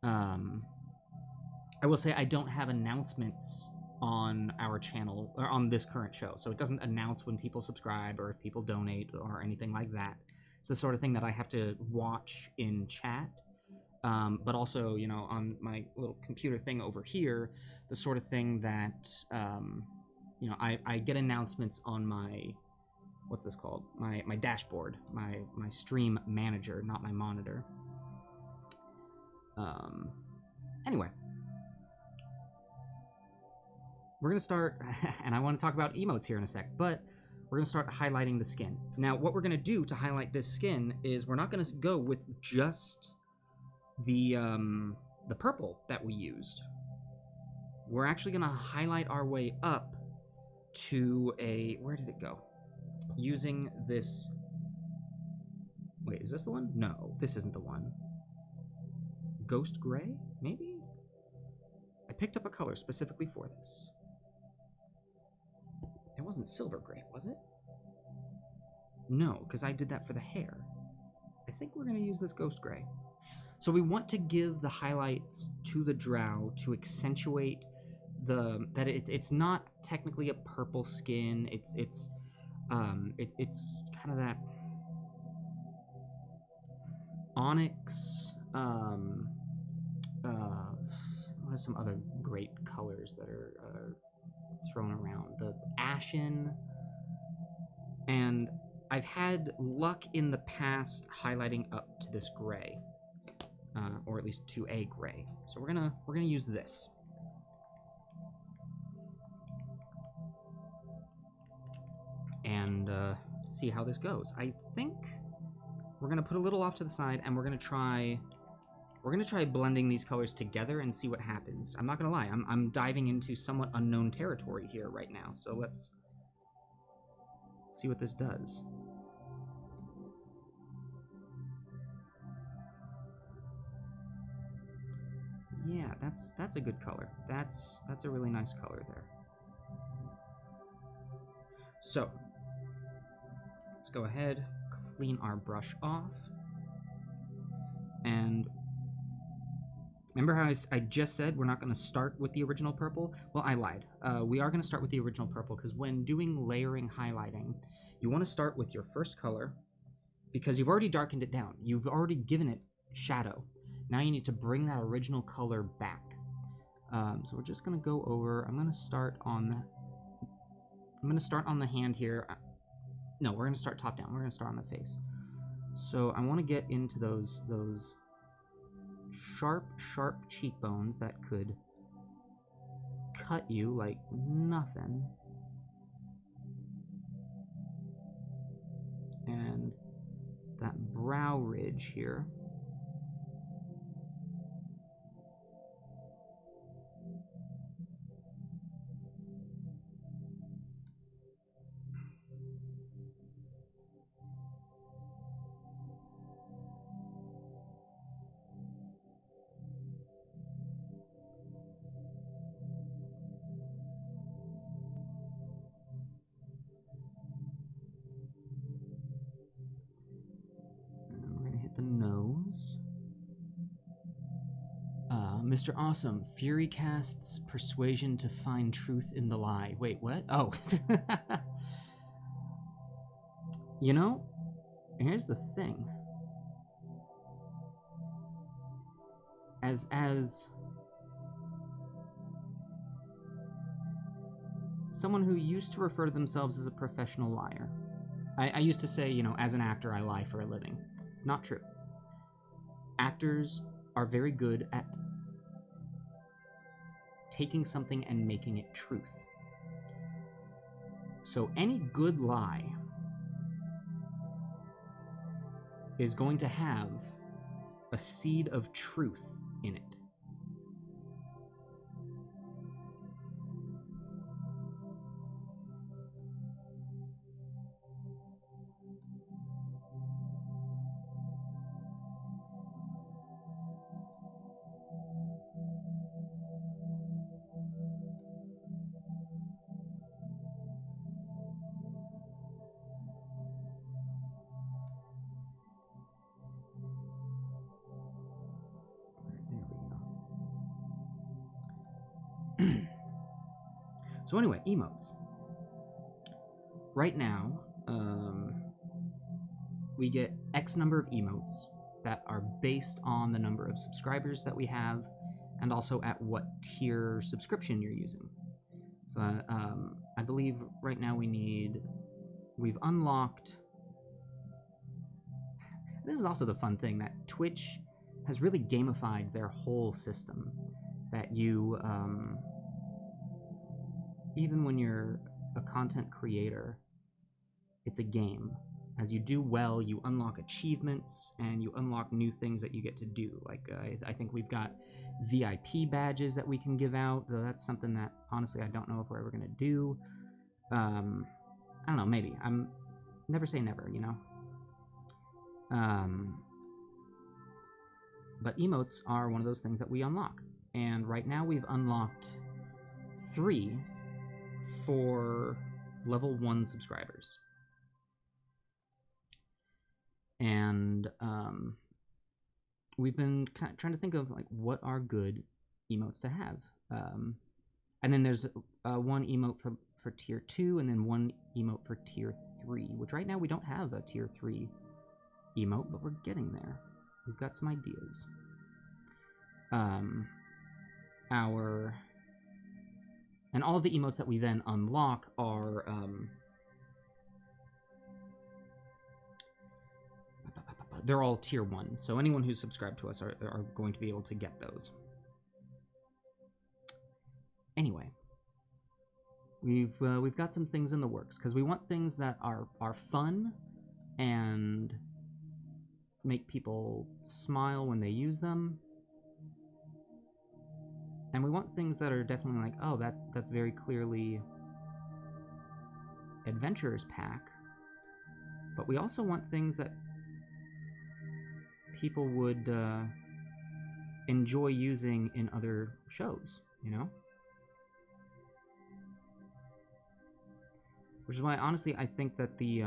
I will say I don't have announcements on our channel or on this current show, so it doesn't announce when people subscribe or if people donate or anything like that. It's the sort of thing that I have to watch in chat, but also, you know, on my little computer thing over here, the sort of thing that you know, I get announcements on my, what's this called, my dashboard, my stream manager, not my monitor. Anyway, we're going to start, and I want to talk about emotes here in a sec, but we're going to start highlighting the skin. Now, what we're going to do to highlight this skin is we're not going to go with just the purple that we used. We're actually going to highlight our way up to a, where did it go? Using this, wait, is this the one? No, this isn't the one. Ghost gray, maybe? I picked up a color specifically for this. It wasn't silver gray, was it? No, because I did that for the hair. I think we're going to use this ghost gray. So we want to give the highlights to the drow to accentuate that it's not technically a purple skin. It's kind of that onyx. What are some other great colors that are thrown around? The ashen, and I've had luck in the past highlighting up to this gray, or at least to a gray. So we're gonna use this. And see how this goes. I think we're gonna put a little off to the side, and we're gonna try blending these colors together and see what happens. I'm not gonna lie, I'm diving into somewhat unknown territory here right now, so let's see what this does. Yeah, that's a good color. That's a really nice color there. So let's go ahead, clean our brush off, and remember how I just said we're not going to start with the original purple? Well, I lied. We are going to start with the original purple, because when doing layering highlighting, you want to start with your first color, because you've already darkened it down. You've already given it shadow. Now you need to bring that original color back. So we're just going to go over, I'm going to start on the hand here. No, we're going to start top down. We're going to start on the face. So I want to get into those sharp cheekbones that could cut you like nothing. And that brow ridge here. Mr. Awesome, Fury casts Persuasion to find truth in the lie. Wait, what? Oh. You know, here's the thing. As someone who used to refer to themselves as a professional liar, I used to say, you know, as an actor, I lie for a living. It's not true. Actors are very good at taking something and making it truth. So any good lie is going to have a seed of truth in it. So anyway, emotes. Right now, we get X number of emotes that are based on the number of subscribers that we have, and also at what tier subscription you're using. So I believe right now we've unlocked. This is also the fun thing, that Twitch has really gamified their whole system. That you, even when you're a content creator, it's a game. As you do well, you unlock achievements and you unlock new things that you get to do. Like, I think we've got VIP badges that we can give out, though that's something that, honestly, I don't know if we're ever going to do. I don't know, maybe. I'm never say never, you know? But emotes are one of those things that we unlock. And right now we've unlocked 3 for level 1 subscribers. And we've been kind of trying to think of like what are good emotes to have. And then there's one emote for tier 2 and then one emote for tier 3, which right now we don't have a tier 3 emote, but we're getting there. We've got some ideas. And all of the emotes that we then unlock are they're all tier 1, so anyone who's subscribed to us are going to be able to get those. Anyway, we've got some things in the works because we want things that are fun and make people smile when they use them. And we want things that are definitely like, oh, that's very clearly Adventurers Pack. But we also want things that people would enjoy using in other shows, you know? Which is why, honestly, I think that the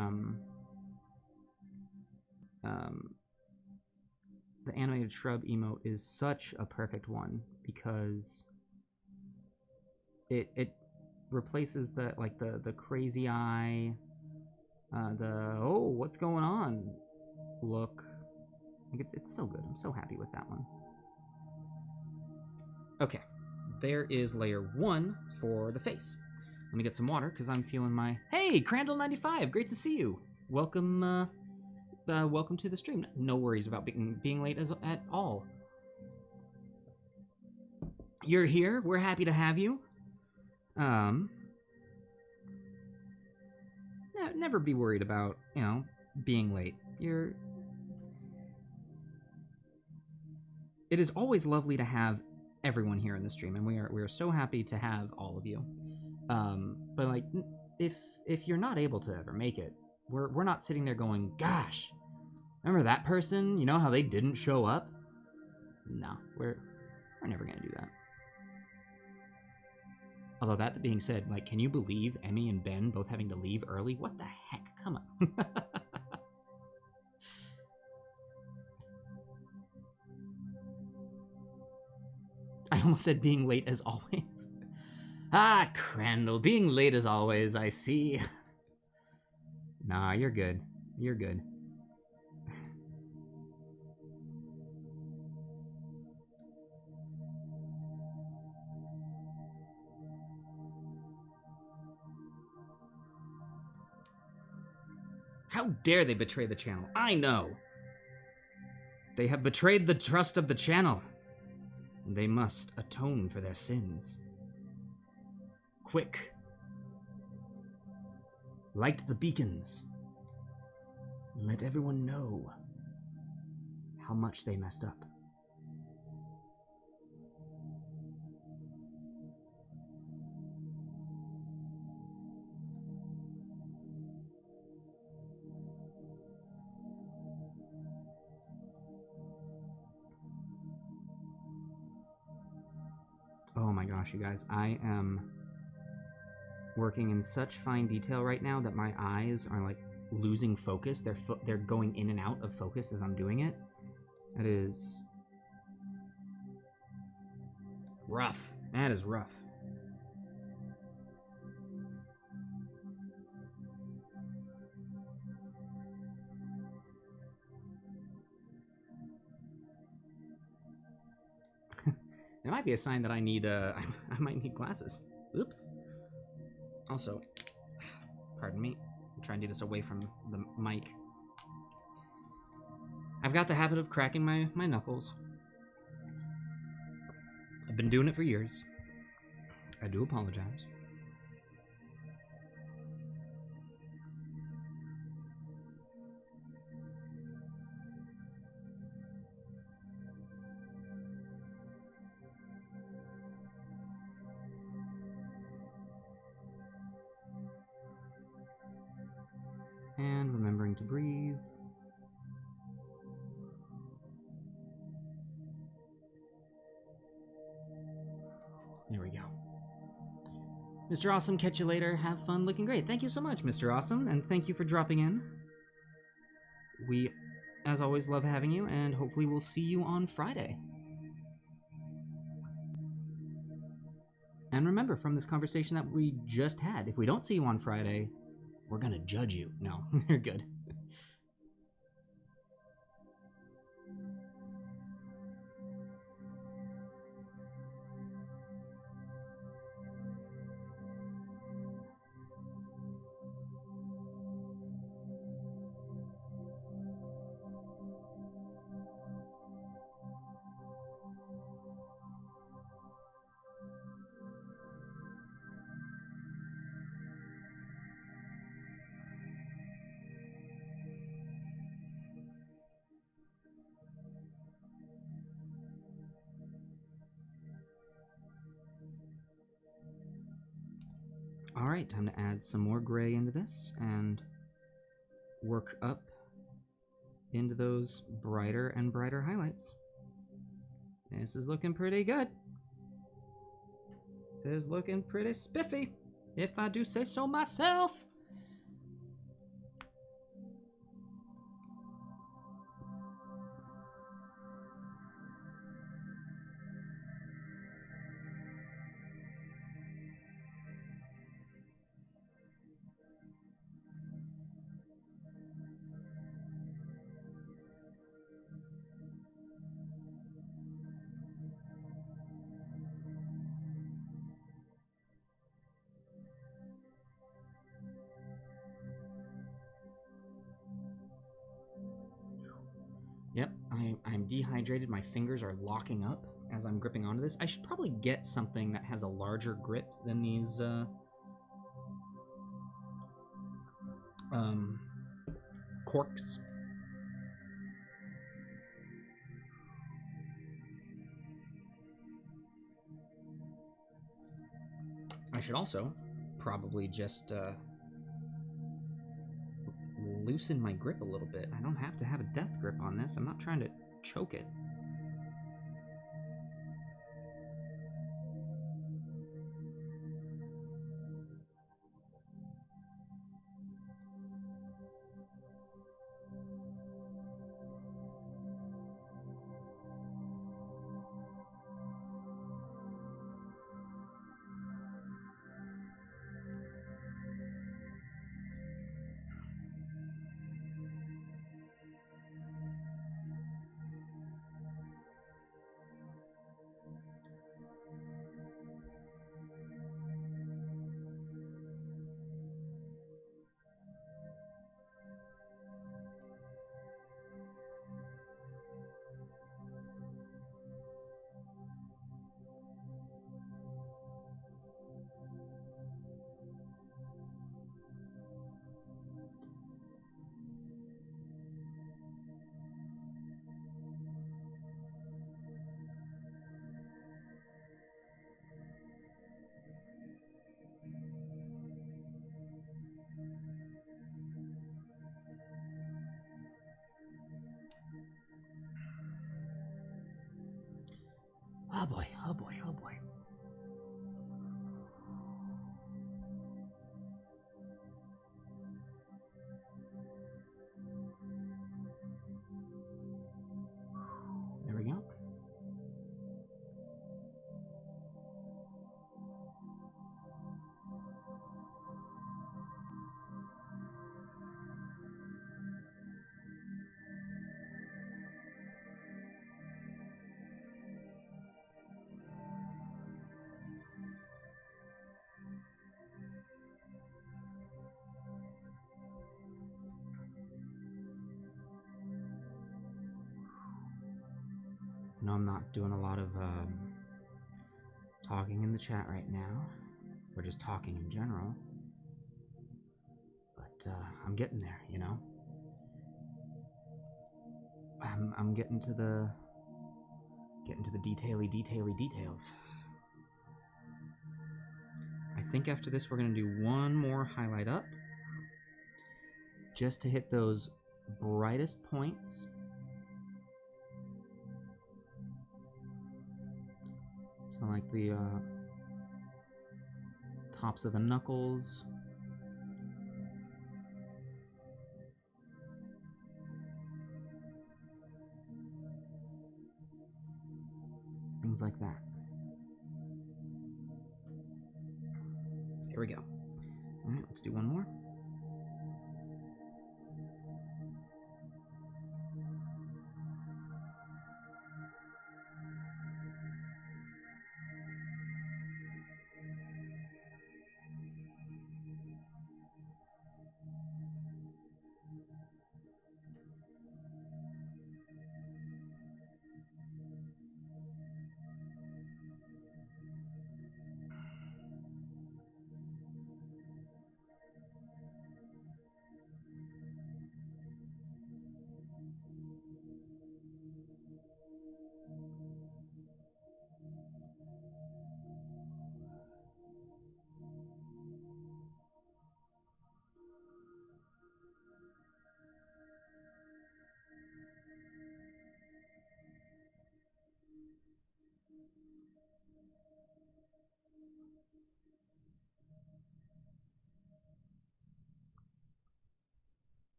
animated shrub emote is such a perfect one, because it replaces the crazy eye, the oh, what's going on look. Like it's so good. I'm so happy with that one. Okay, there is layer 1 for the face. Let me get some water because I'm feeling my. Hey, Crandall95, great to see you. Welcome, welcome to the stream. No worries about being late at all. You're here. We're happy to have you. Never be worried about, you know, being late. It is always lovely to have everyone here in the stream, and we are so happy to have all of you. But like, if you're not able to ever make it, we're not sitting there going, gosh, remember that person? You know how they didn't show up? No, we're never gonna do that. Although that being said, like, can you believe Emmy and Ben both having to leave early? What the heck? Come on. I almost said being late as always. Ah, Crandall, being late as always, I see. Nah, you're good. You're good. How dare they betray the channel? I know. They have betrayed the trust of the channel. They must atone for their sins. Quick. Light the beacons. Let everyone know how much they messed up. Oh my gosh, you guys, I am working in such fine detail right now that my eyes are like losing focus. They're going in and out of focus as I'm doing it. That is rough. That is rough. It might be a sign that I need, I might need glasses. Oops. Also, pardon me. I'm trying to do this away from the mic. I've got the habit of cracking my knuckles. I've been doing it for years. I do apologize. And remembering to breathe. There we go. Mr. Awesome, catch you later. Have fun looking great. Thank you so much, Mr. Awesome, and thank you for dropping in. We, as always, love having you, and hopefully we'll see you on Friday. And remember, from this conversation that we just had, if we don't see you on Friday, we're gonna judge you. No, you're good. Alright, time to add some more gray into this and work up into those brighter and brighter highlights. This is looking pretty good. This is looking pretty spiffy, if I do say so myself. Yep, I'm dehydrated. My fingers are locking up as I'm gripping onto this. I should probably get something that has a larger grip than these corks. I should also probably just loosen my grip a little bit. I don't have to have a death grip on this. I'm not trying to choke it. Oh boy, oh boy, oh boy. There we go. I know I'm not doing a lot of talking in the chat right now, or just talking in general, but I'm getting there, you know? I'm getting to the detaily details. I think after this we're gonna do one more highlight up, just to hit those brightest points. So like the tops of the knuckles. Things like that. Here we go. All right, let's do one more.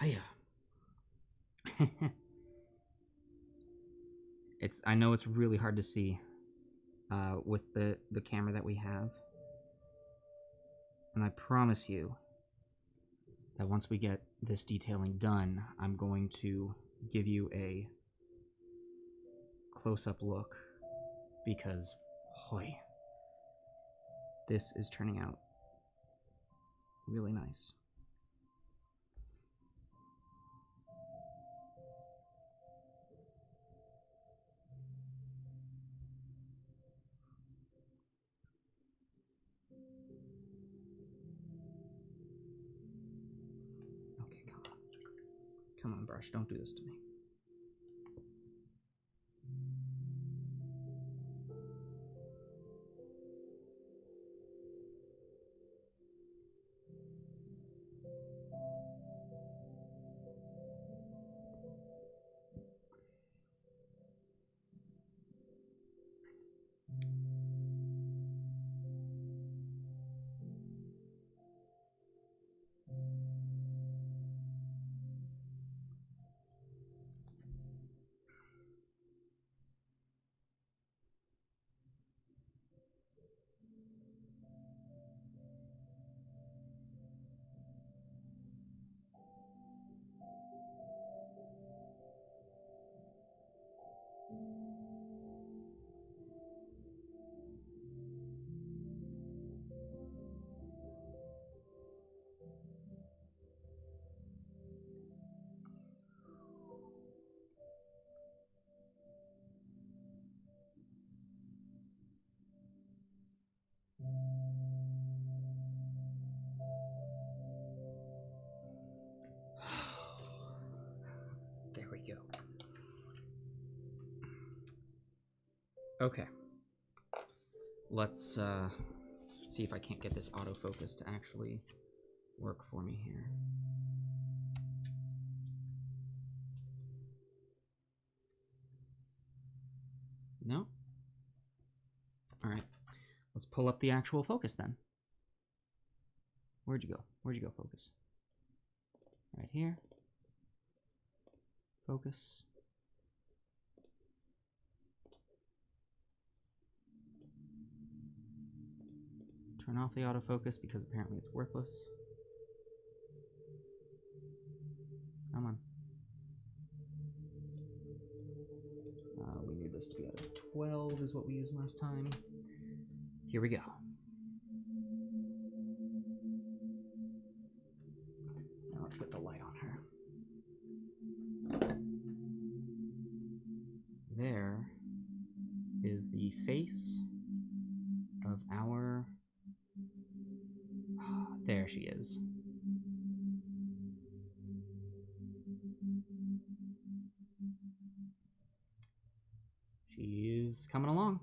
Hiya. I know it's really hard to see with the camera that we have, and I promise you that once we get this detailing done, I'm going to give you a close-up look, because hoy, this is turning out really nice. Okay, come on. Come on, brush, don't do this to me. There we go. Okay. Let's see if I can't get this autofocus to actually work for me here. No? Alright. Let's pull up the actual focus then. Where'd you go? Where'd you go, focus? Right here. Focus. Turn off the autofocus because apparently it's worthless. Come on. We need this to be at a 12 is what we used last time. Here we go. Now let's get the light on her. There is the face of our... There she is. She's coming along.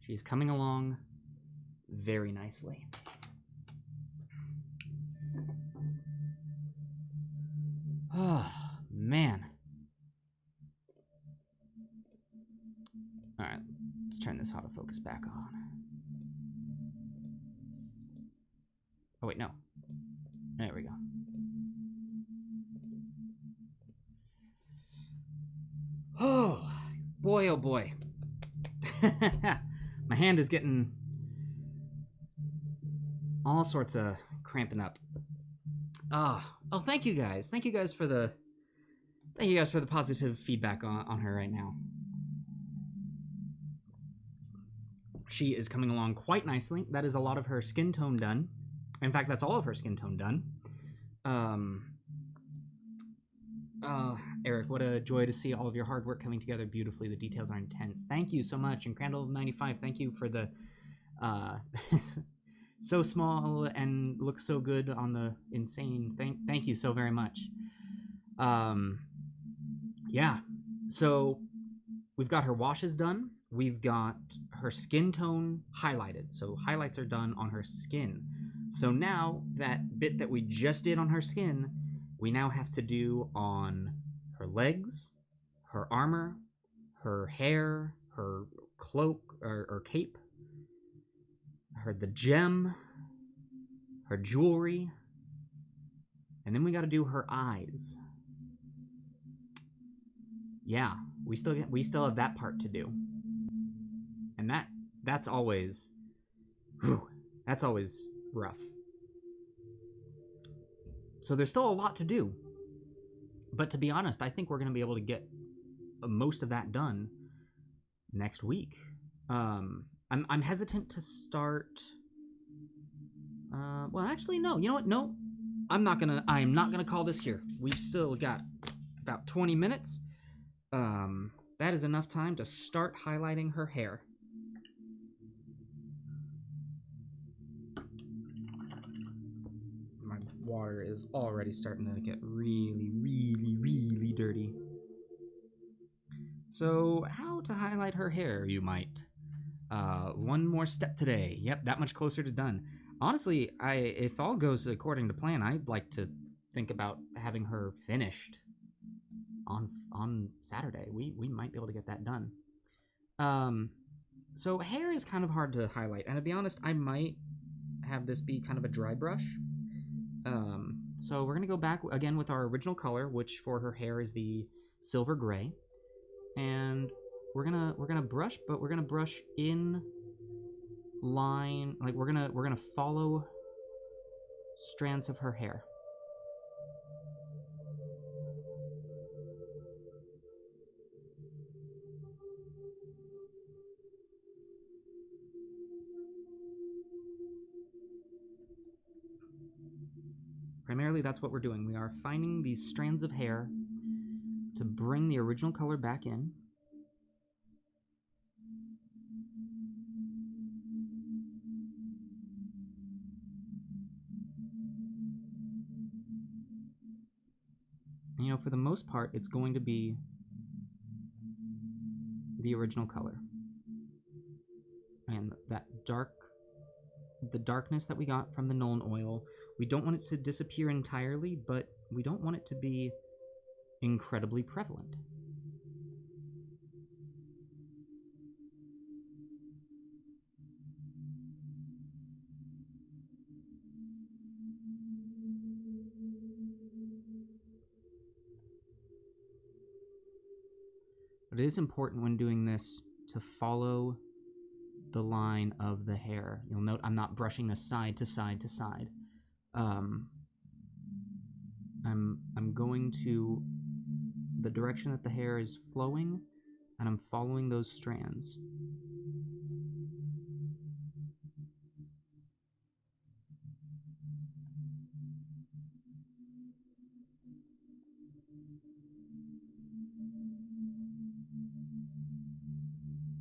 She's coming along very nicely. Oh, man. All right, let's turn this autofocus back on. Oh, wait, no. There we go. Oh, boy, oh boy. My hand is getting all sorts of cramping up. Oh, thank you guys. Thank you guys for the positive feedback on her right now. She is coming along quite nicely. That is a lot of her skin tone done. In fact, that's all of her skin tone done. Eric, what a joy to see all of your hard work coming together beautifully. The details are intense. Thank you so much. And Crandall95, thank you for the so small and looks so good on the insane. Thank you so very much. Yeah. So we've got her washes done. We've got her skin tone highlighted. So highlights are done on her skin. So now that bit that we just did on her skin, we now have to do on her legs, her armor, her hair, her cloak or cape, the gem, her jewelry, and then we got to do her eyes. Yeah, we still have that part to do, and that's always rough. So there's still a lot to do. But to be honest, I think we're going to be able to get most of that done next week. I'm hesitant to start... well, actually, no. You know what? No. I am not gonna call this here. We've still got about 20 minutes. That is enough time to start highlighting her hair. Water is already starting to get really, really, really dirty. So, how to highlight her hair, you might? One more step today. Yep, that much closer to done. Honestly, if all goes according to plan, I'd like to think about having her finished on Saturday. We might be able to get that done. So hair is kind of hard to highlight, and to be honest, I might have this be kind of a dry brush. So we're gonna go back again with our original color, which for her hair is the silver gray, and we're gonna brush, but we're gonna brush in line, like we're gonna follow strands of her hair. Primarily, that's what we're doing. We are finding these strands of hair to bring the original color back in. And, you know, for the most part, it's going to be the original color. And the darkness that we got from the Nuln Oil, we don't want it to disappear entirely, but we don't want it to be incredibly prevalent. But it is important when doing this to follow the line of the hair. You'll note I'm not brushing this side to side to side. I'm going to the direction that the hair is flowing, and I'm following those strands.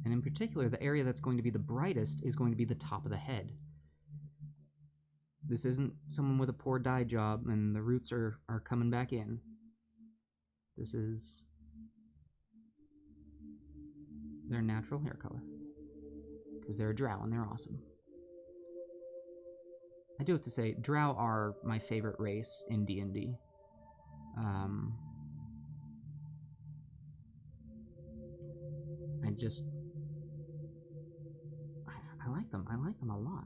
And in particular, the area that's going to be the brightest is going to be the top of the head. This isn't someone with a poor dye job and the roots are coming back in. This is their natural hair color. Because they're a drow and they're awesome. I do have to say, drow are my favorite race in D&D. I like them. I like them a lot.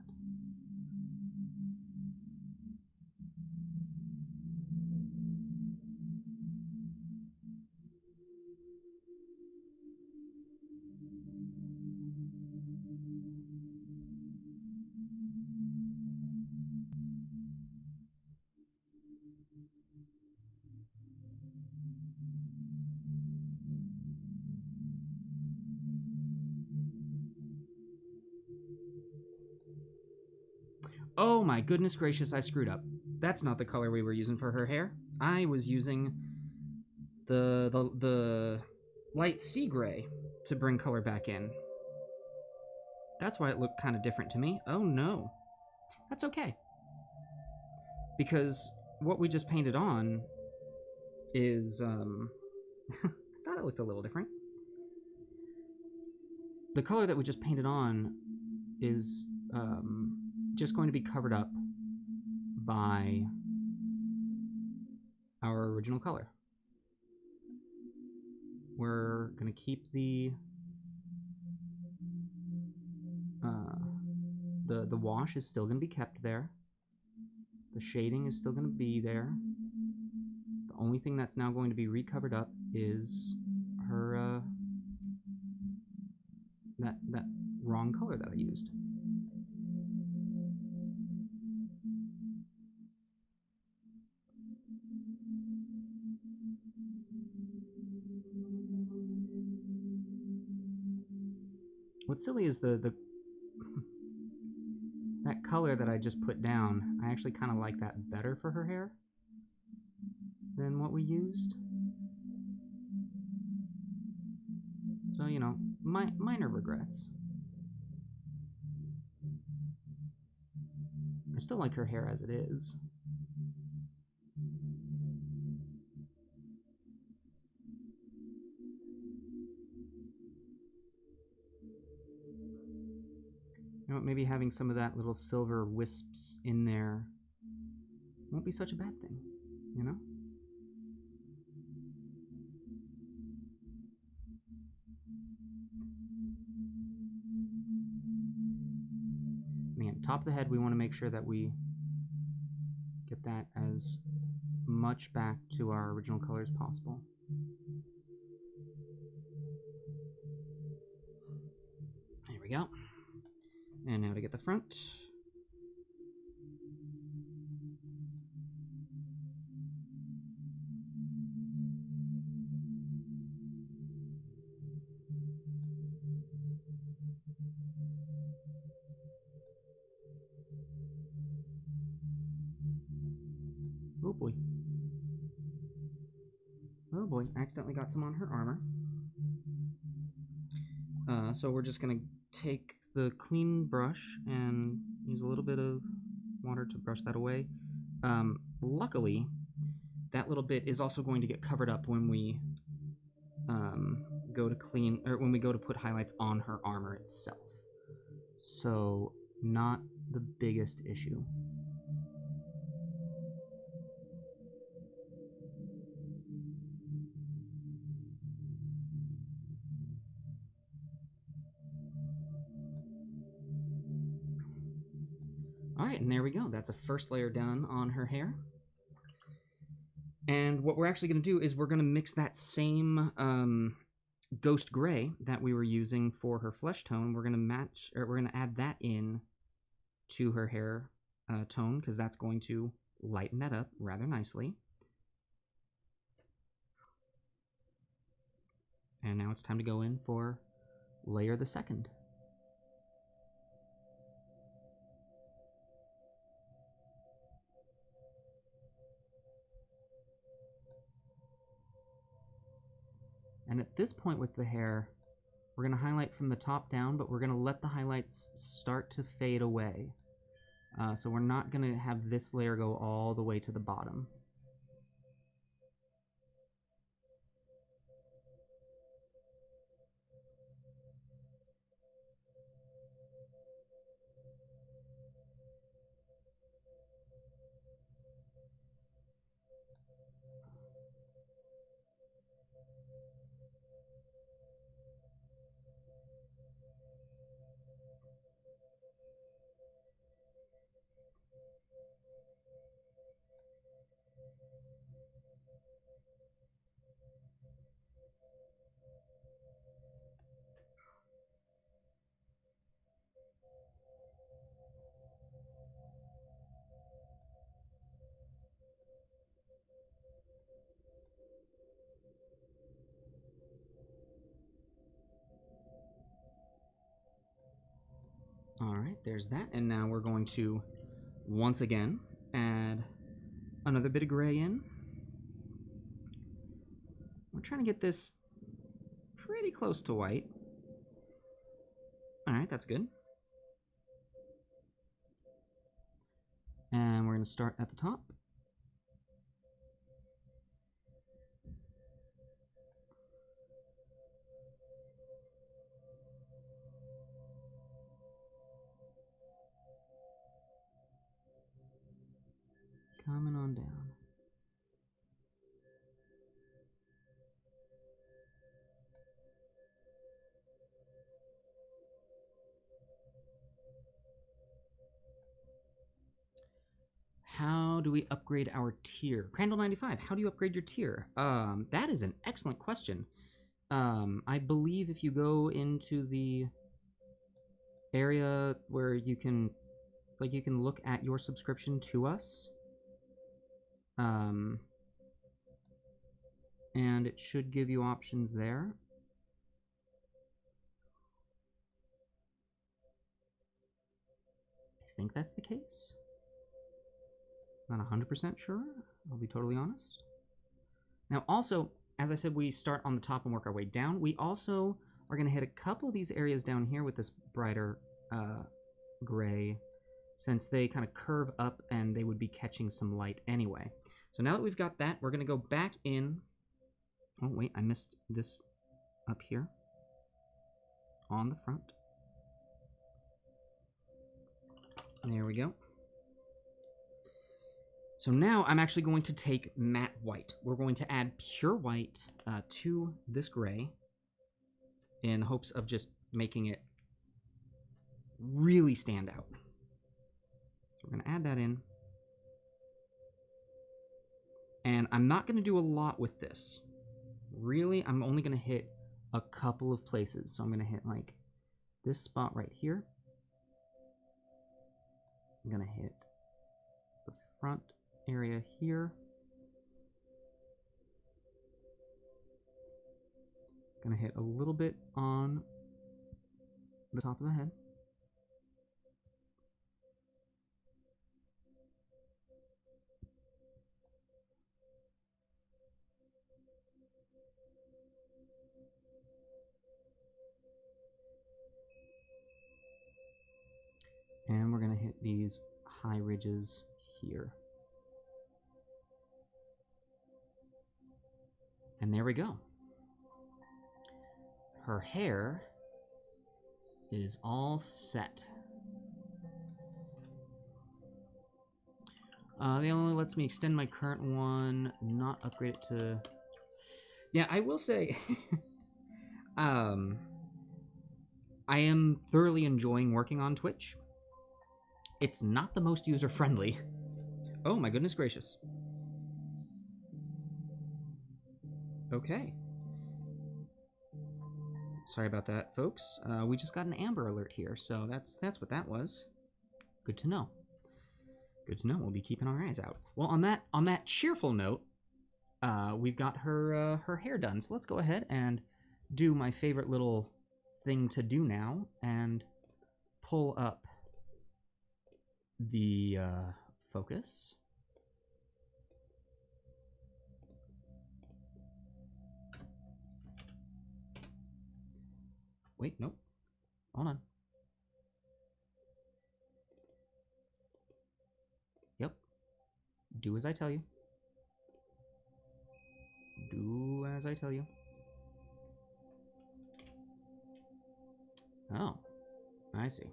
Oh my goodness gracious, I screwed up. That's not the color we were using for her hair. I was using the light sea gray to bring color back in. That's why it looked kind of different to me. Oh no. That's okay. Because what we just painted on is, I thought it looked a little different. The color that we just painted on is, just going to be covered up by our original color. We're going to keep the wash is still going to be kept there. The shading is still going to be there. The only thing that's now going to be recovered up is her that wrong color that I used. What's silly is the that color that I just put down, I actually kind of like that better for her hair than what we used. So, you know, minor regrets. I still like her hair as it is. You know what, maybe having some of that little silver wisps in there won't be such a bad thing, you know? Man, top of the head, we want to make sure that we get that as much back to our original color as possible. There we go. And now to get the front. Oh boy. Oh boy, I accidentally got some on her armor. So we're just gonna take the clean brush and use a little bit of water to brush that away. Luckily, that little bit is also going to get covered up when we go to clean, or when we go to put highlights on her armor itself. So, not the biggest issue. Alright, and there we go. That's a first layer done on her hair. And what we're actually going to do is we're going to mix that same ghost gray that we were using for her flesh tone. We're going to match, or we're going to add that in to her hair tone, because that's going to lighten that up rather nicely. And now it's time to go in for layer the second. And at this point with the hair, we're going to highlight from the top down, but we're going to let the highlights start to fade away. So we're not going to have this layer go all the way to the bottom. Alright, there's that. And now we're going to, once again, add another bit of gray in. We're trying to get this pretty close to white. Alright, that's good. And we're going to start at the top. Coming on down. How do we upgrade our tier? Crandall95, how do you upgrade your tier? That is an excellent question. I believe if you go into the area where you can look at your subscription to us, and it should give you options there. I think that's the case. Not 100% sure, I'll be totally honest. Now also, as I said, we start on the top and work our way down. We also are going to hit a couple of these areas down here with this brighter gray, since they kind of curve up and they would be catching some light anyway. So now that we've got that, we're going to go back in. Oh wait, I missed this up here on the front. There we go. So now I'm actually going to take matte white. We're going to add pure white to this gray in the hopes of just making it really stand out. So we're going to add that in. And I'm not going to do a lot with this. Really, I'm only going to hit a couple of places. So I'm going to hit like this spot right here. I'm going to hit the front area here. Gonna hit a little bit on the top of the head. And we're gonna hit these high ridges here. And there we go. Her hair is all set. They only lets me extend my current one, not upgrade it to... Yeah, I will say, I am thoroughly enjoying working on Twitch. It's not the most user-friendly. Oh my goodness gracious. Okay. Sorry about that, folks. We just got an Amber Alert here, so that's what that was. Good to know. Good to know. We'll be keeping our eyes out. Well, on that cheerful note, we've got her hair done. So let's go ahead and do my favorite little thing to do now and pull up the focus. Wait, nope. Hold on. Yep. Do as I tell you. Do as I tell you. Oh, I see.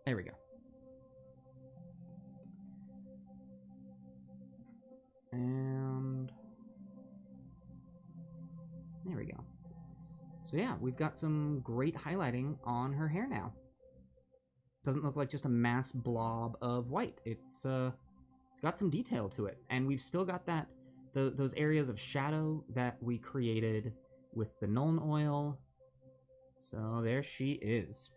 There we go. And there we go. So yeah, we've got some great highlighting on her hair now. Doesn't look like just a mass blob of white. It's got some detail to it, and we've still got that those areas of shadow that we created with the Nuln Oil. So there she is.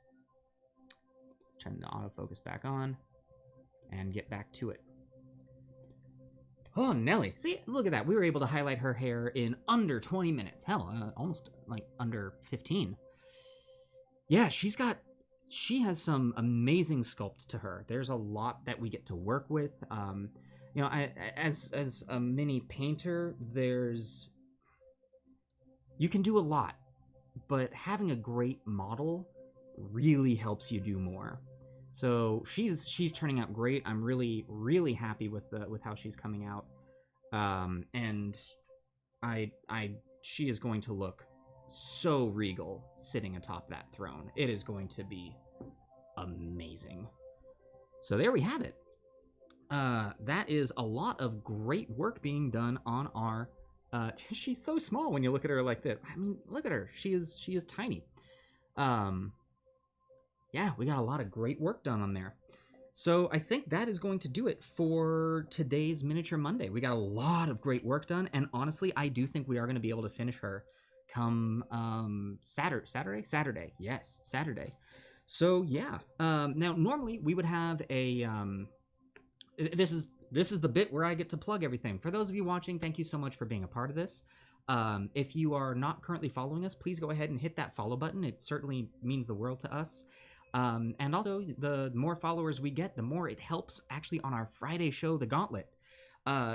Let's turn the autofocus back on and get back to it. Oh, Nelly. See, look at that. We were able to highlight her hair in under 20 minutes. Hell, almost like under 15. Yeah, she has some amazing sculpt to her. There's a lot that we get to work with. You know, as a mini painter, you can do a lot, but having a great model really helps you do more. So she's turning out great. I'm really happy with how she's coming out, and she is going to look so regal sitting atop that throne. It is going to be amazing. So there we have it. That is a lot of great work being done on our. She's so small when you look at her like this. I mean, look at her. She is tiny. Yeah, we got a lot of great work done on there. So I think that is going to do it for today's Miniature Monday. We got a lot of great work done, and honestly, I do think we are going to be able to finish her come Saturday. Yes, Saturday. So yeah. Now normally we would have a this is the bit where I get to plug everything. For those of you watching, thank you so much for being a part of this. If you are not currently following us, please go ahead and hit that follow button. It certainly means the world to us. And also, the more followers we get, the more it helps actually on our Friday show, The Gauntlet.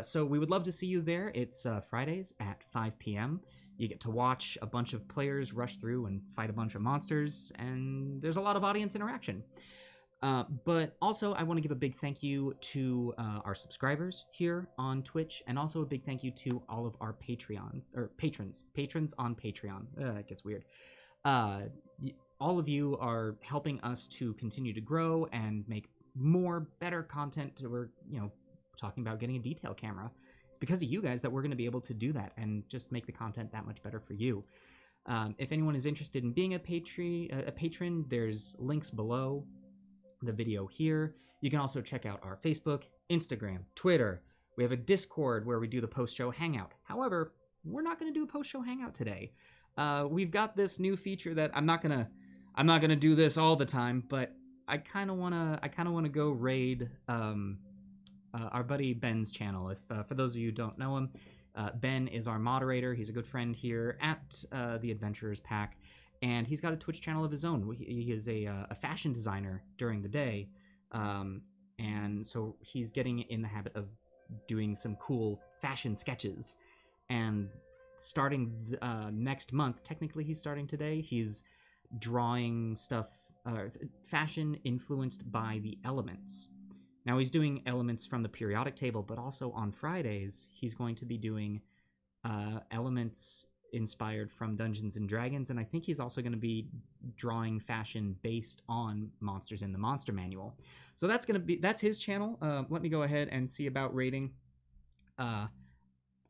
So we would love to see you there. It's Fridays at 5 p.m. You get to watch a bunch of players rush through and fight a bunch of monsters, and there's a lot of audience interaction. But also, I want to give a big thank you to our subscribers here on Twitch, and also a big thank you to all of our patrons on Patreon. It gets weird. All of you are helping us to continue to grow and make more better content. We're, talking about getting a detail camera. It's because of you guys that we're going to be able to do that and just make the content that much better for you. If anyone is interested in being a patron, there's links below the video here. You can also check out our Facebook, Instagram, Twitter. We have a Discord where we do the post-show hangout. However, we're not going to do a post-show hangout today. We've got this new feature that I'm not gonna do this all the time, but I kind of wanna go raid our buddy Ben's channel. If for those of you who don't know him, Ben is our moderator. He's a good friend here at the Adventurers Pack, and he's got a Twitch channel of his own. He is a fashion designer during the day, and so he's getting in the habit of doing some cool fashion sketches. And starting next month, technically he's starting today, he's drawing stuff, fashion influenced by the elements. Now he's doing elements from the periodic table, but also on Fridays he's going to be doing elements inspired from Dungeons and Dragons, and I think he's also going to be drawing fashion based on monsters in the Monster Manual. So that's his channel. Let me go ahead and see about rating.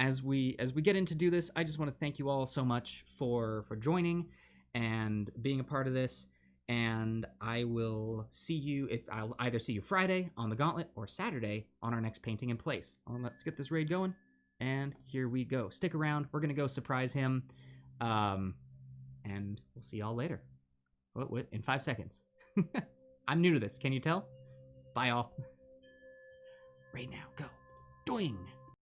As we get into do this, I just want to thank you all so much for joining and being a part of this. And I will see you, I'll either see you Friday on the Gauntlet or Saturday on our next Painting in Place. Well, let's get this raid going. And here we go. Stick around. We're going to go surprise him. And we'll see y'all later. What? In 5 seconds. I'm new to this. Can you tell? Bye, all. Right now. Go. Doing.